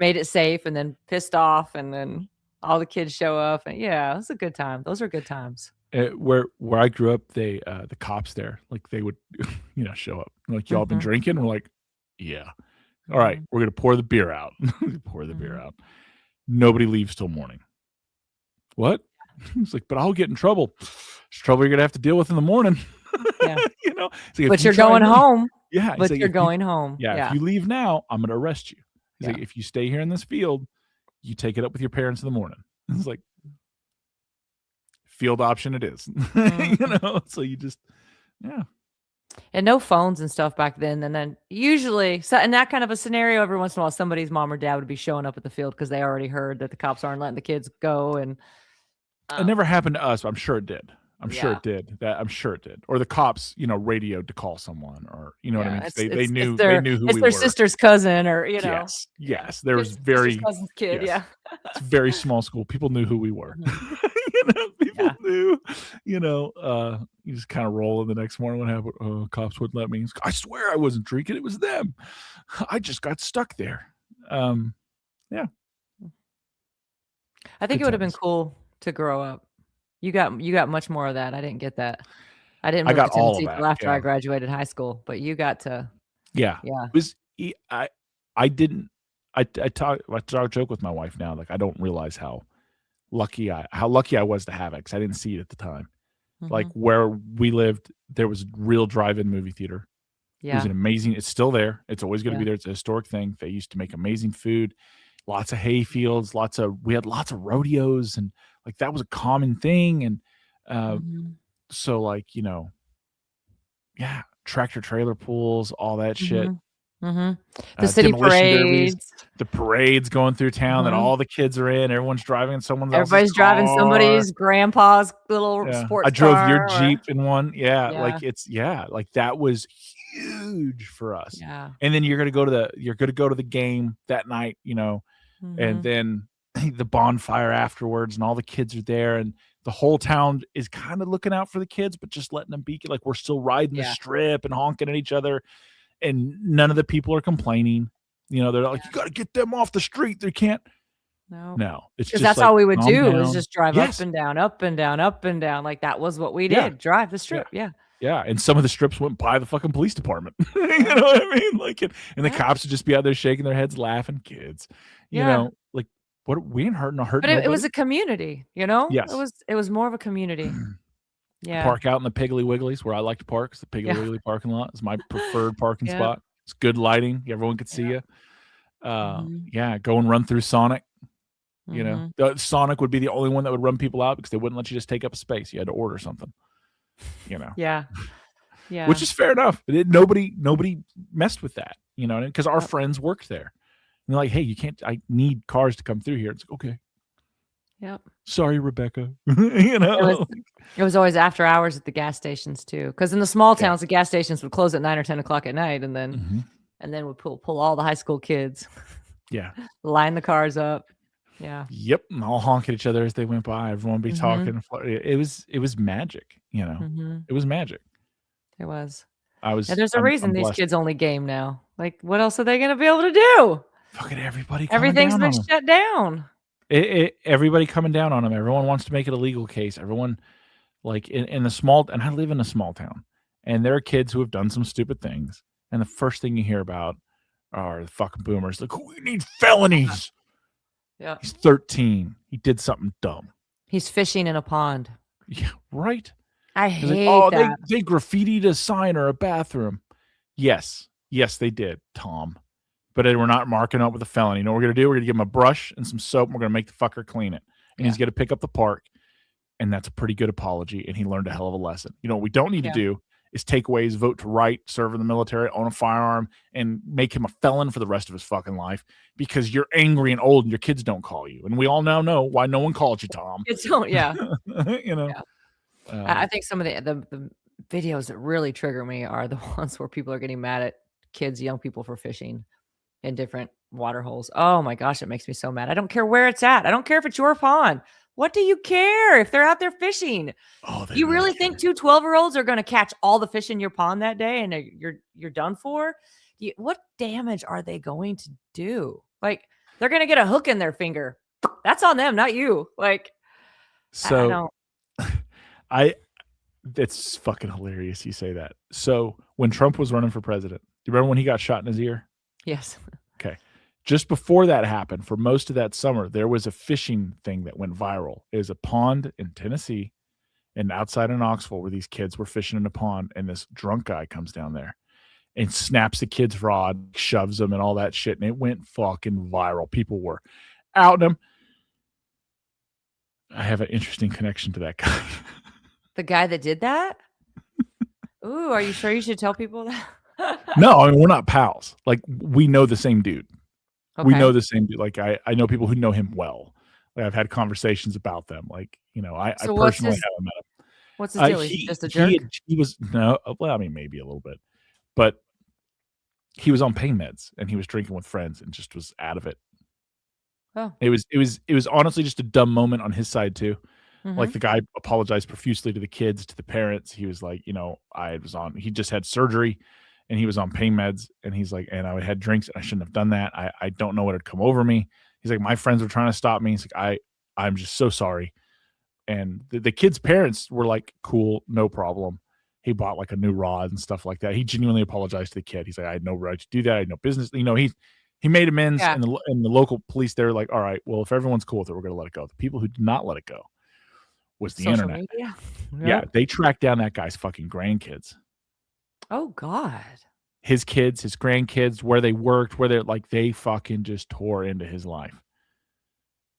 made it safe and then pissed off and then all the kids show up. And yeah, it was a good time. Those are good times. Where I grew up, the cops there, like they would, show up. Like, "Y'all been drinking?" We're like, "Yeah." "All right, we're gonna pour the beer out." Pour the beer out. Nobody leaves till morning. "What?" It's like, "But I'll get in trouble." "It's trouble you're gonna have to deal with in the morning." Yeah. Like, but you're going home. Yeah. But like, you're going home. Yeah. If you leave now, I'm gonna arrest you. He's like, "If you stay here in this field, you take it up with your parents in the morning." It's like, field option it is. So you just, and no phones and stuff back then. And then usually in that kind of a scenario, every once in a while, somebody's mom or dad would be showing up at the field because they already heard that the cops aren't letting the kids go. And it never happened to us, but I'm sure it did. I'm sure it did. Or the cops, radioed to call someone, or what I mean. They knew who we were. It's their sister's cousin, or Yes. There was very cousin's kid. Yes. It's very small school. People knew who we were. People knew. You just kind of roll in the next morning. What happened? "Oh, cops wouldn't let me." "I swear I wasn't drinking. It was them. I just got stuck there." Yeah. I think it would have been cool to grow up. You got much more of that. I didn't get that. I didn't move to Tennessee till after I graduated high school, but you got to. Yeah. It was, I didn't. I joke with my wife now. Like, I don't realize how lucky I was to have it, because I didn't see it at the time. Like, where we lived, there was a real drive-in movie theater. It was an amazing. It's still there. It's always going to be there. It's a historic thing. They used to make amazing food. Lots of hay fields. We had lots of rodeos, and like that was a common thing. And so, like, tractor trailer pools, all that shit. The city parades, the parades going through town that all the kids are in. Everyone's driving in someone's Everybody's driving somebody's grandpa's little sports I drove car, your Jeep in one. Like like that was huge for us. And then you're gonna go to the game that night, and then the bonfire afterwards, and all the kids are there, and the whole town is kind of looking out for the kids, but just letting them be. Like, we're still riding the strip and honking at each other, and none of the people are complaining. They're like, "You got to get them off the street. They can't." No, it's because just that's like, all we would calm do down. is just drive up and down, up and down, up and down. Like, that was what we did. Drive the strip. Yeah. And some of the strips went by the fucking police department. You know what I mean? Like, and the cops would just be out there shaking their heads, laughing. Kids, like, what, we ain't hurting But it was a community, Yes. It was more of a community. Yeah. Park out in the Piggly Wigglies, where I like to park. It's the Piggly Wiggly parking lot. It's my preferred parking spot. It's good lighting. Everyone could see you. Mhm. Yeah, go and run through Sonic. You know, Mhm. Sonic would be the only one that would run people out because they wouldn't let you just take up space. You had to order something. You know, Yeah. which Yeah. is fair enough. Nobody messed with that. You know, because our Yep. friends worked there. And they're like, hey, you can't. I need cars to come through here. It's like, okay. Yep. Sorry, Rebecca. You It was know. it was always after hours at the gas stations too, because in the small Yeah. towns, the gas stations would close at 9 or 10 o'clock at night, and then Mhm. would pull all the high school kids, Yeah. line the cars up. Yeah. Yep. And all honk at each other as they went by. Everyone be Mhm. talking. It was magic. You know, Mhm. it was magic. It was. I And was. there's a I'm reason these blessed. kids only game now. Like, what else are they gonna be able to do? Fucking everybody coming Everything's down been on them. shut down. Everybody coming down on them. Everyone wants to make it a legal case. Everyone like in the small, and I live in a small town, and there are kids who have done some stupid things, and the first thing you hear about are the fucking boomers. Like, we need felonies. Yep. He's 13. He did something dumb. He's fishing in a pond. Yeah, right. I He's like, hate oh, that. they graffitied a sign or a bathroom. Yes, they did, Tom. But they were not marking up with a felony. You know what we're gonna do? We're gonna give him a brush and some soap, and we're gonna make the fucker clean it. And Yeah. he's gonna pick up the park, and that's a pretty good apology. And he learned a hell of a lesson. You know what we don't need to Yeah. do is take away his vote to right, serve in the military, own a firearm, and make him a felon for the rest of his fucking life because you're angry and old and your kids don't call you. And we all now know why no one called you, Tom. It's don't yeah. You know. Yeah. I Um, think some of the videos that really trigger me are the ones where people are getting mad at kids, young people for fishing in different water holes. Oh my gosh, it makes me so mad. I don't care where it's at. I don't care if it's your pond. What do you care if they're out there fishing? oh, they You really really care. think two 12-year-olds are going to catch all the fish in your pond that day and you're done for? What damage are they going to do? Like they're going to get a hook in their finger. That's on them, not you. Like I So don't. I it's fucking hilarious you say that. So when Trump was running for president, do you remember when he got shot in his ear? Yes. Okay. Just before that happened, for most of that summer, there was a fishing thing that went viral. It was a pond in Tennessee and outside of Knoxville where these kids were fishing in a pond, and this drunk guy comes down there and snaps the kid's rod, shoves him, and all that shit. And it went fucking viral. People were out him. I have an interesting connection to that guy. The guy that did that? Ooh, are you sure you should tell people that? No, I mean, we're not pals. Like, we know the same dude. We Okay. know the same dude. Like, I know people who know him well. Like, I've had conversations about them. Like, you know, I So personally haven't met him. what's his deal? Is he He just a he jerk? had he was no, well, I mean, maybe a little bit, but he was on pain meds, and he was drinking with friends and just was out of it. Oh. It was honestly just a dumb moment on his side too. Like, Mhm. the guy apologized profusely to the kids, to the parents. He was like, you know, he just had surgery and he was on pain meds. And he's like, and I had drinks and I shouldn't have done that. I don't know what had come over me. He's like, my friends were trying to stop me. He's like, I'm just so sorry. And the kids' parents were like, cool, no problem. He bought like a new rod and stuff like that. He genuinely apologized to the kid. He's like, I had no right to do that. I had no business. You know, he made amends, Yeah. and the local police, they're like, all right, well, if everyone's cool with it, we're going to let it go. The people who did not let it go was the Social internet. media? Yeah, Yep. they tracked down that guy's fucking grandkids. Oh god. His kids, his grandkids, where they worked, where they're like, they fucking just tore into his life.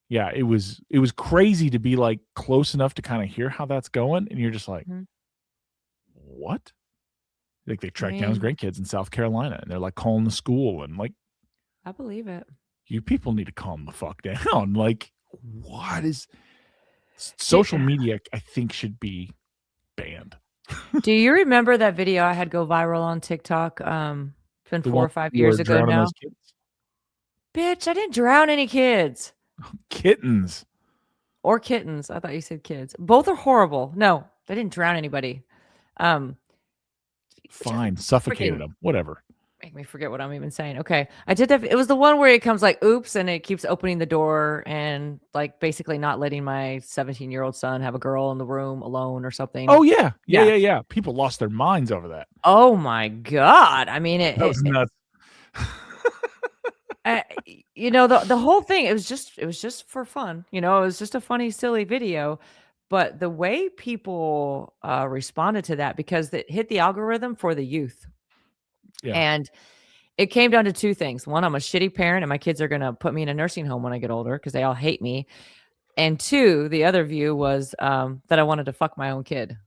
Yeah, it was crazy to be like close enough to kind of hear how that's going, and you're just like, Mhm. what? Like, they I tracked down his mean, grandkids in South Carolina, and they're like calling the school, and like, I believe it. you people need to calm the fuck down. Like, what is Do social media? I think should be banned. do you remember that video I had go viral on TikTok? It's been The 4 one or 5 you were years ago drowning now. those kids, Bitch, I didn't drown any kids kittens. or kittens. I thought you said kids. Both are horrible. No, I didn't drown anybody. Um, just Fine, suffocated freaking them. Whatever. make me forget what I'm even saying. Okay. I did that. It was the one where it comes like, oops, and it keeps opening the door and like basically not letting my 17-year-old son have a girl in the room alone or something. Oh yeah, yeah, Yeah. yeah, yeah. People lost their minds over that. Oh my God. I mean, That was nuts. the whole thing, it was just for fun. It was just a funny, silly video. But the way people responded to that, because it hit the algorithm for the youth. Yeah. And It came down to two things. One, I'm a shitty parent and my kids are going to put me in a nursing home when I get older because they all hate me. And two, the other view was that I wanted to fuck my own kid,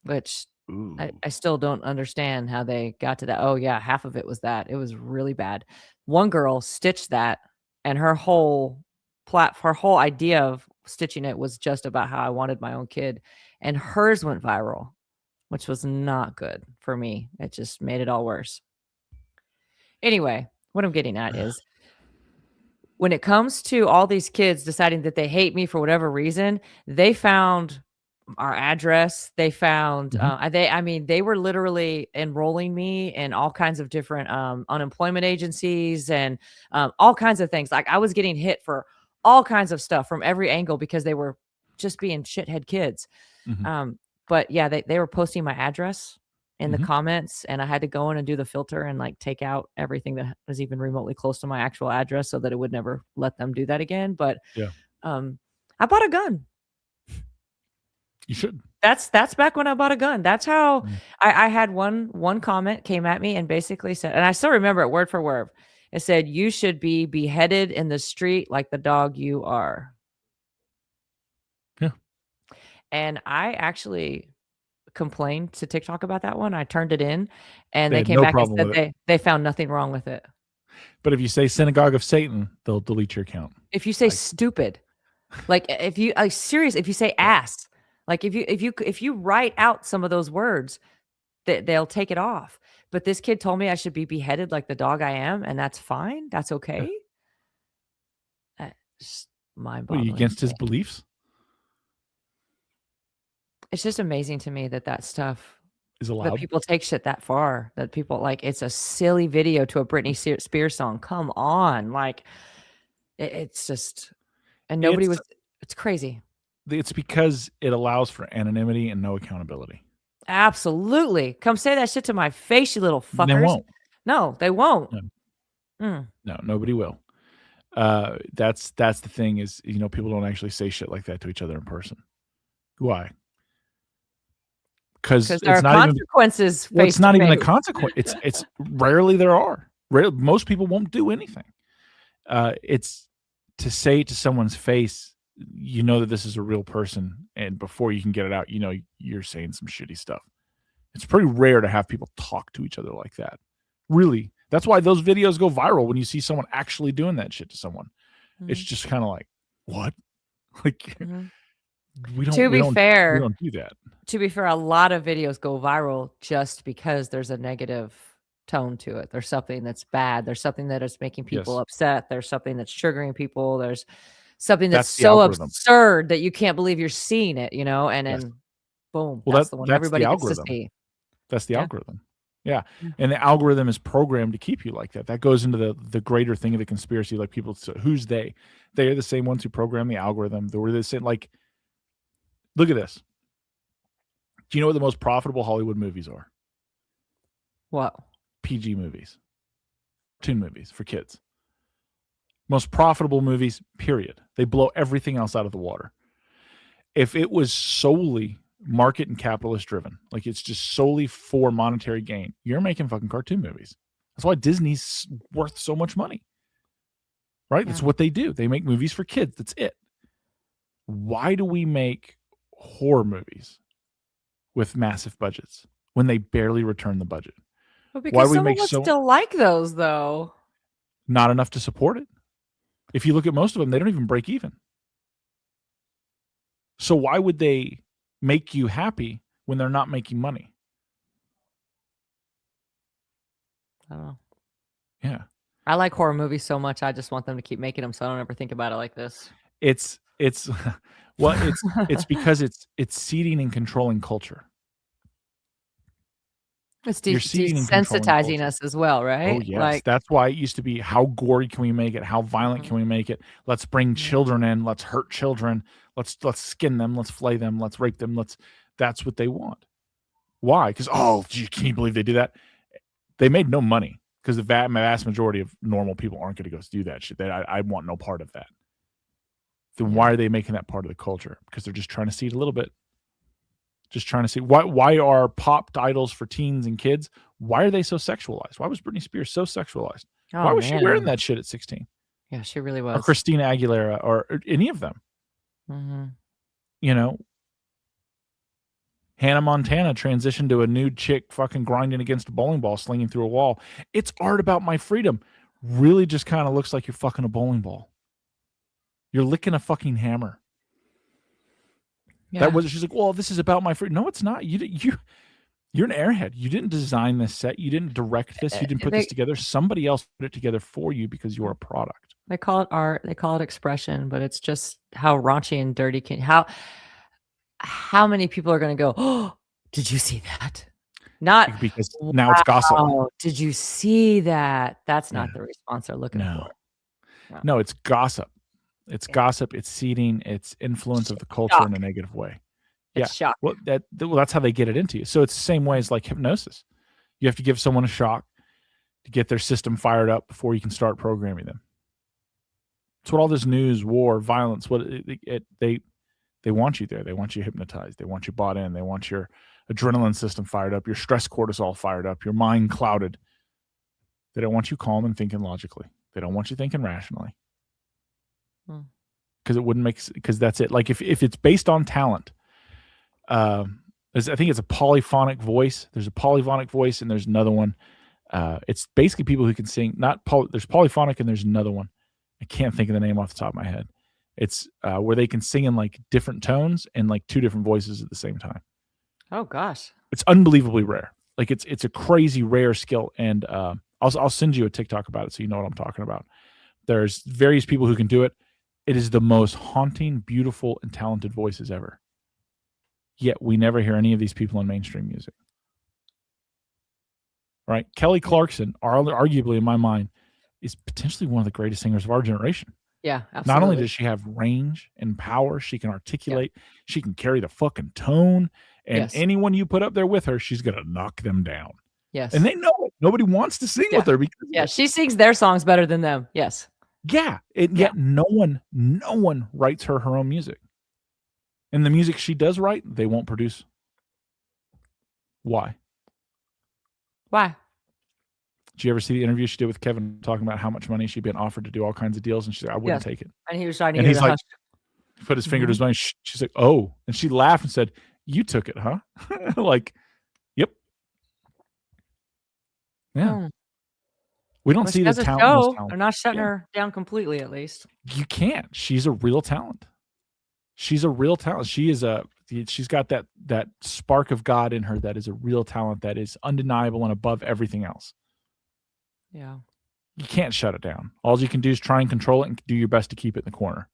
which I still don't understand how they got to that. Oh, yeah, half of it was that. It was really bad. One girl stitched that, and her whole idea of stitching it was just about how I wanted my own kid. And hers went viral, which was not good for me. It just made it all worse. Anyway, what I'm getting at is when it comes to all these kids deciding that they hate me for whatever reason, they found our address. They found, they were literally enrolling me in all kinds of different unemployment agencies and all kinds of things. Like I was getting hit for all kinds of stuff from every angle because they were just being shithead kids. But yeah, they were posting my address in the comments, and I had to go in and do the filter and like take out everything that was even remotely close to my actual address so that it would never let them do that again. But I bought a gun. You should. That's back when I bought a gun. That's how I had one comment came at me and basically said, and I still remember it word for word. It said, "You should be beheaded in the street like the dog you are." Yeah. And I actually complained to TikTok about that one. I turned it in and They they had came no back and problem with said they found nothing wrong with it. But if you say synagogue of Satan, they'll delete your account. If you say stupid, like if you serious, if you say ass, like if you write out some of those words, they'll take it off. But this kid told me I should be beheaded like the dog I am, and that's fine. That's okay. That's mind-boggling. What, are you against his beliefs? It's just amazing to me that stuff is allowed. That people take shit that far. That people like it's a silly video to a Britney Spears song. Come on, like it's just, and nobody was. It's crazy. It's because it allows for anonymity and no accountability. Absolutely. Come say that shit to my face, you little fuckers. They won't. No, they won't. No, nobody will. That's the thing is, people don't actually say shit like that to each other in person. Why? Because there are consequences. It's not even a consequence. It's rarely there are. Most people won't do anything. It's to say to someone's face, that this is a real person, and before you can get it out, you're saying some shitty stuff. It's pretty rare to have people talk to each other like that. Really, that's why those videos go viral when you see someone actually doing that shit to someone. It's just kind of like, what? Like, we don't do that. To be fair, a lot of videos go viral just because there's a negative tone to it. There's something that's bad. There's something that is making people upset. There's something that's triggering people. There's something that's so absurd that you can't believe you're seeing it, and then boom, that's the one everybody gets to see. That's the algorithm. Yeah. And the algorithm is programmed to keep you like that. That goes into the greater thing of the conspiracy. Like people, who's they? They are the same ones who program the algorithm. They were the same, like, look at this. Do you know what the most profitable Hollywood movies are? What? PG movies. Cartoon movies for kids. Most profitable movies, period. They blow everything else out of the water. If it was solely market and capitalist driven, like it's just solely for monetary gain, you're making fucking cartoon movies. That's why Disney's worth so much money. Right? That's what they do. They make movies for kids. That's it. Why do we make horror movies with massive budgets when they barely return the budget? Well, because why do we make still like those though? Not enough to support it. If you look at most of them, they don't even break even. So why would they make you happy when they're not making money? I don't know. Yeah. I like horror movies so much. I just want them to keep making them so I don't ever think about it like this. It's because it's seeding and controlling culture. It's desensitizing us as well, right? Oh yes, that's why it used to be how gory can we make it? How violent can we make it? Let's bring children in. Let's hurt children. Let's skin them. Let's flay them. Let's rape them. That's what they want. Why? Because can you believe they do that? They made no money because the vast majority of normal people aren't going to go do that shit. I want no part of that. Then why are they making that part of the culture? Because they're just trying to seed a little bit. Just trying to see why are pop idols for teens and kids, why are they so sexualized? Why was Britney Spears so sexualized? Why Oh, was she wearing man. that shit at 16? Yeah, she really Or was. Christina Aguilera or any of them? You know, Hannah Montana transitioned to a nude chick fucking grinding against a bowling ball, slinging through a wall. It's art about my freedom. Really just kind of looks like you're fucking a bowling ball. You're licking a fucking hammer. Yeah. That was, she's like, well, this is about my freedom. No, it's not. You're an airhead. You didn't design this set. You didn't direct this. You didn't put this together. Somebody else put it together for you because you're a product. They call it art. They call it expression, but it's just how raunchy and dirty how many people are going to go, oh, did you see that? Not because now it's gossip. Did you see that? That's not the response they're looking for. No, it's gossip. It's gossip. It's seeding. It's influence of the culture in a negative way. It's shock. Well, that's how they get it into you. So it's the same way as like hypnosis. You have to give someone a shock to get their system fired up before you can start programming them. It's what all this news, war, violence, they want you there. They want you hypnotized. They want you bought in. They want your adrenaline system fired up, your stress cortisol fired up, your mind clouded. They don't want you calm and thinking logically. They don't want you thinking rationally. Because it wouldn't make, because that's it. Like if it's based on talent, I think it's a polyphonic voice. There's a polyphonic voice and there's another one. It's basically people who can sing, there's polyphonic and there's another one. I can't think of the name off the top of my head. It's where they can sing in like different tones and like two different voices at the same time. Oh gosh. It's unbelievably rare. Like it's a crazy rare skill. And I'll send you a TikTok about it so you know what I'm talking about. There's various people who can do it. It is the most haunting, beautiful, and talented voices ever. Yet we never hear any of these people in mainstream music. Right? Kelly Clarkson, arguably in my mind, is potentially one of the greatest singers of our generation. Yeah, absolutely. Not only does she have range and power, she can articulate, she can carry the fucking tone, and anyone you put up there with her, she's going to knock them down. Yes. And they know it. Nobody wants to sing with her because she sings their songs better than them. Yes. Yeah. Yet no one writes her own music. And the music she does write, they won't produce. Why? Did you ever see the interview she did with Kevin talking about how much money she'd been offered to do all kinds of deals? And she's like, I wouldn't take it. And he was trying to and he's like, hush. Put his finger to his mouth. She's like, oh. And she laughed and said, you took it, huh? Like, yep. Yeah. We don't see the talent. They're not shutting her down completely, at least. You can't. She's a real talent. She's a real talent. She's got that spark of God in her that is a real talent that is undeniable and above everything else. Yeah. You can't shut it down. All you can do is try and control it and do your best to keep it in the corner.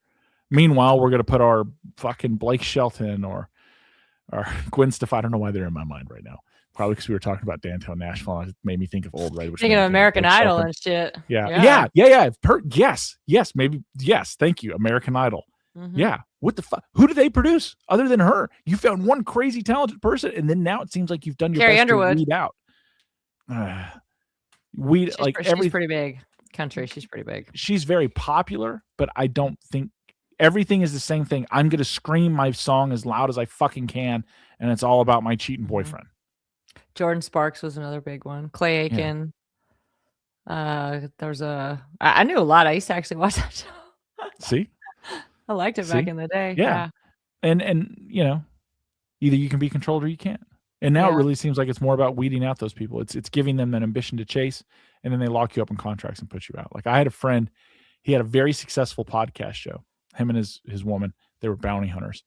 Meanwhile, we're going to put our fucking Blake Shelton or Gwen Stefani. I don't know why they're in my mind right now. Probably because we were talking about downtown Nashville. It made me think of old radio. Thinking of American Idol and shit. Yeah. Yes. Maybe. Yes. Thank you. American Idol. Mm-hmm. Yeah. What the fuck? Who do they produce other than her? You found one crazy talented person, and then now it seems like you've done your best to weed out. She's pretty big. Country. She's pretty big. She's very popular, but I don't think everything is the same thing. I'm going to scream my song as loud as I fucking can, and it's all about my cheating boyfriend. Jordan Sparks was another big one. Clay Aiken. Yeah. I knew a lot. I used to actually watch that show. See? I liked it back in the day. Yeah. And you know, either you can be controlled or you can't. And now it really seems like it's more about weeding out those people. It's giving them an ambition to chase, and then they lock you up in contracts and put you out. Like I had a friend, he had a very successful podcast show. Him and his woman, they were bounty hunters.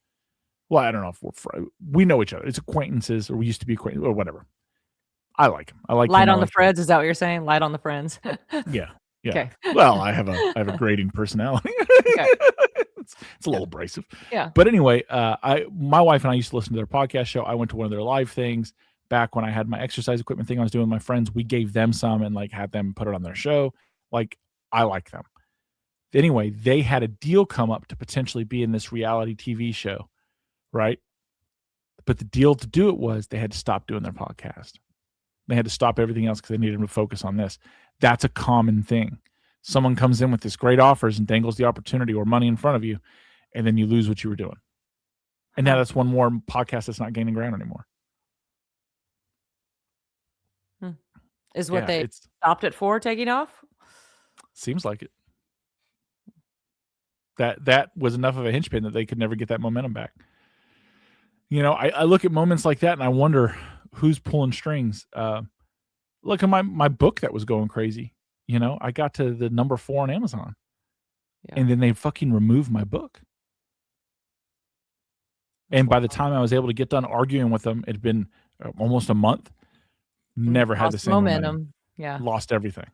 Well, I don't know if we know each other. It's acquaintances, or we used to be acquaintances, or whatever. I like him. I like Light on the friends. Is that what you're saying? Light on the friends. Yeah. Okay. Well, I have a grading personality. Okay. It's a little abrasive. Yeah. But anyway, my wife and I used to listen to their podcast show. I went to one of their live things back when I had my exercise equipment thing I was doing with my friends. We gave them some and like had them put it on their show. Like I like them. Anyway, they had a deal come up to potentially be in this reality TV show, right? But the deal to do it was they had to stop doing their podcast. They had to stop everything else because they needed to focus on this. That's a common thing. Someone comes in with this great offers and dangles the opportunity or money in front of you, and then you lose what you were doing. And now that's one more podcast that's not gaining ground anymore. Is what they stopped it for taking off? Seems like it. That was enough of a hinge-pin that they could never get that momentum back. You know, I look at moments like that and I wonder who's pulling strings. Look at my book that was going crazy. You know, I got to the number 4 on Amazon. Yeah. And then they fucking removed my book. And by the time I was able to get done arguing with them, it had been almost a month. Never had the same momentum. Yeah. Lost everything.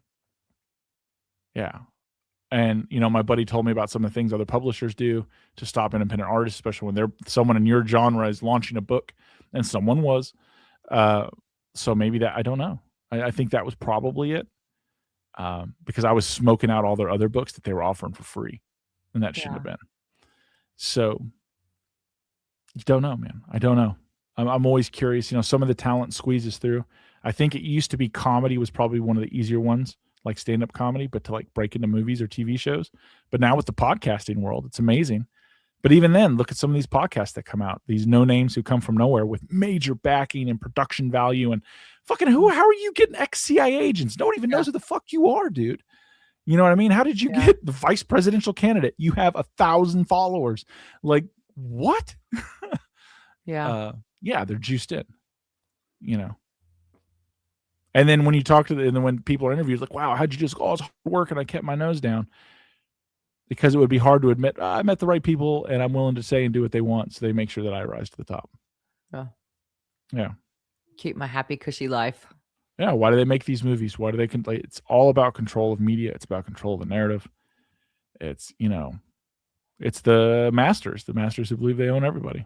Yeah. And, you know, my buddy told me about some of the things other publishers do to stop independent artists, especially when someone in your genre is launching a book, and someone was. So maybe that, I don't know. I think that was probably it. Because I was smoking out all their other books that they were offering for free, and that shouldn't have been. So, I don't know, man. I don't know. I'm always curious. You know, some of the talent squeezes through. I think it used to be comedy was probably one of the easier ones, like stand-up comedy, but to like break into movies or TV shows. But now with the podcasting world, it's amazing. But even then, look at some of these podcasts that come out. These no names who come from nowhere with major backing and production value and fucking how are you getting ex-CIA agents? No one even knows who the fuck you are, dude. You know what I mean? How did you get the vice presidential candidate? You have 1,000 followers. Like, what? Yeah, they're juiced in, you know. And then when you talk to and then when people are interviewed, like, wow, how'd you just go? Oh, it's hard work and I kept my nose down. Because it would be hard to admit, I met the right people and I'm willing to say and do what they want. So they make sure that I rise to the top. Yeah. Yeah. Keep my happy, cushy life. Yeah. Why do they make these movies? Why do they it's all about control of media. It's about control of the narrative. It's, you know, it's the masters who believe they own everybody.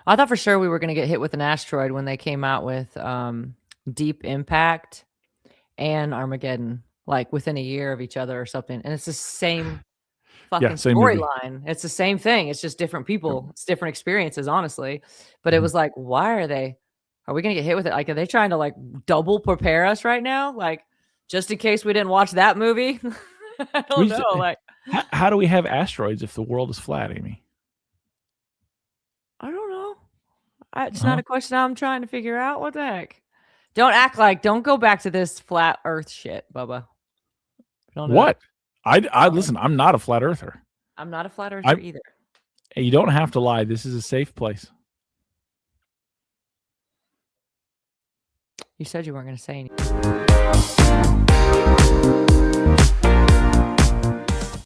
I thought for sure we were going to get hit with an asteroid when they came out with Deep Impact and Armageddon, like within a year of each other or something. And it's the same fucking storyline. It's the same thing. It's just different people. Yep. It's different experiences, honestly. But it was like, why are we going to get hit with it? Like, are they trying to like double prepare us right now? Like, just in case we didn't watch that movie? I don't know. Like, how do we have asteroids if the world is flat, Amy? I don't know. It's not a question I'm trying to figure out. What the heck? Don't go back to this flat earth shit, Bubba. What? I listen, I'm not a flat earther. I'm not a flat earther either. You don't have to lie. This is a safe place. You said you weren't going to say anything.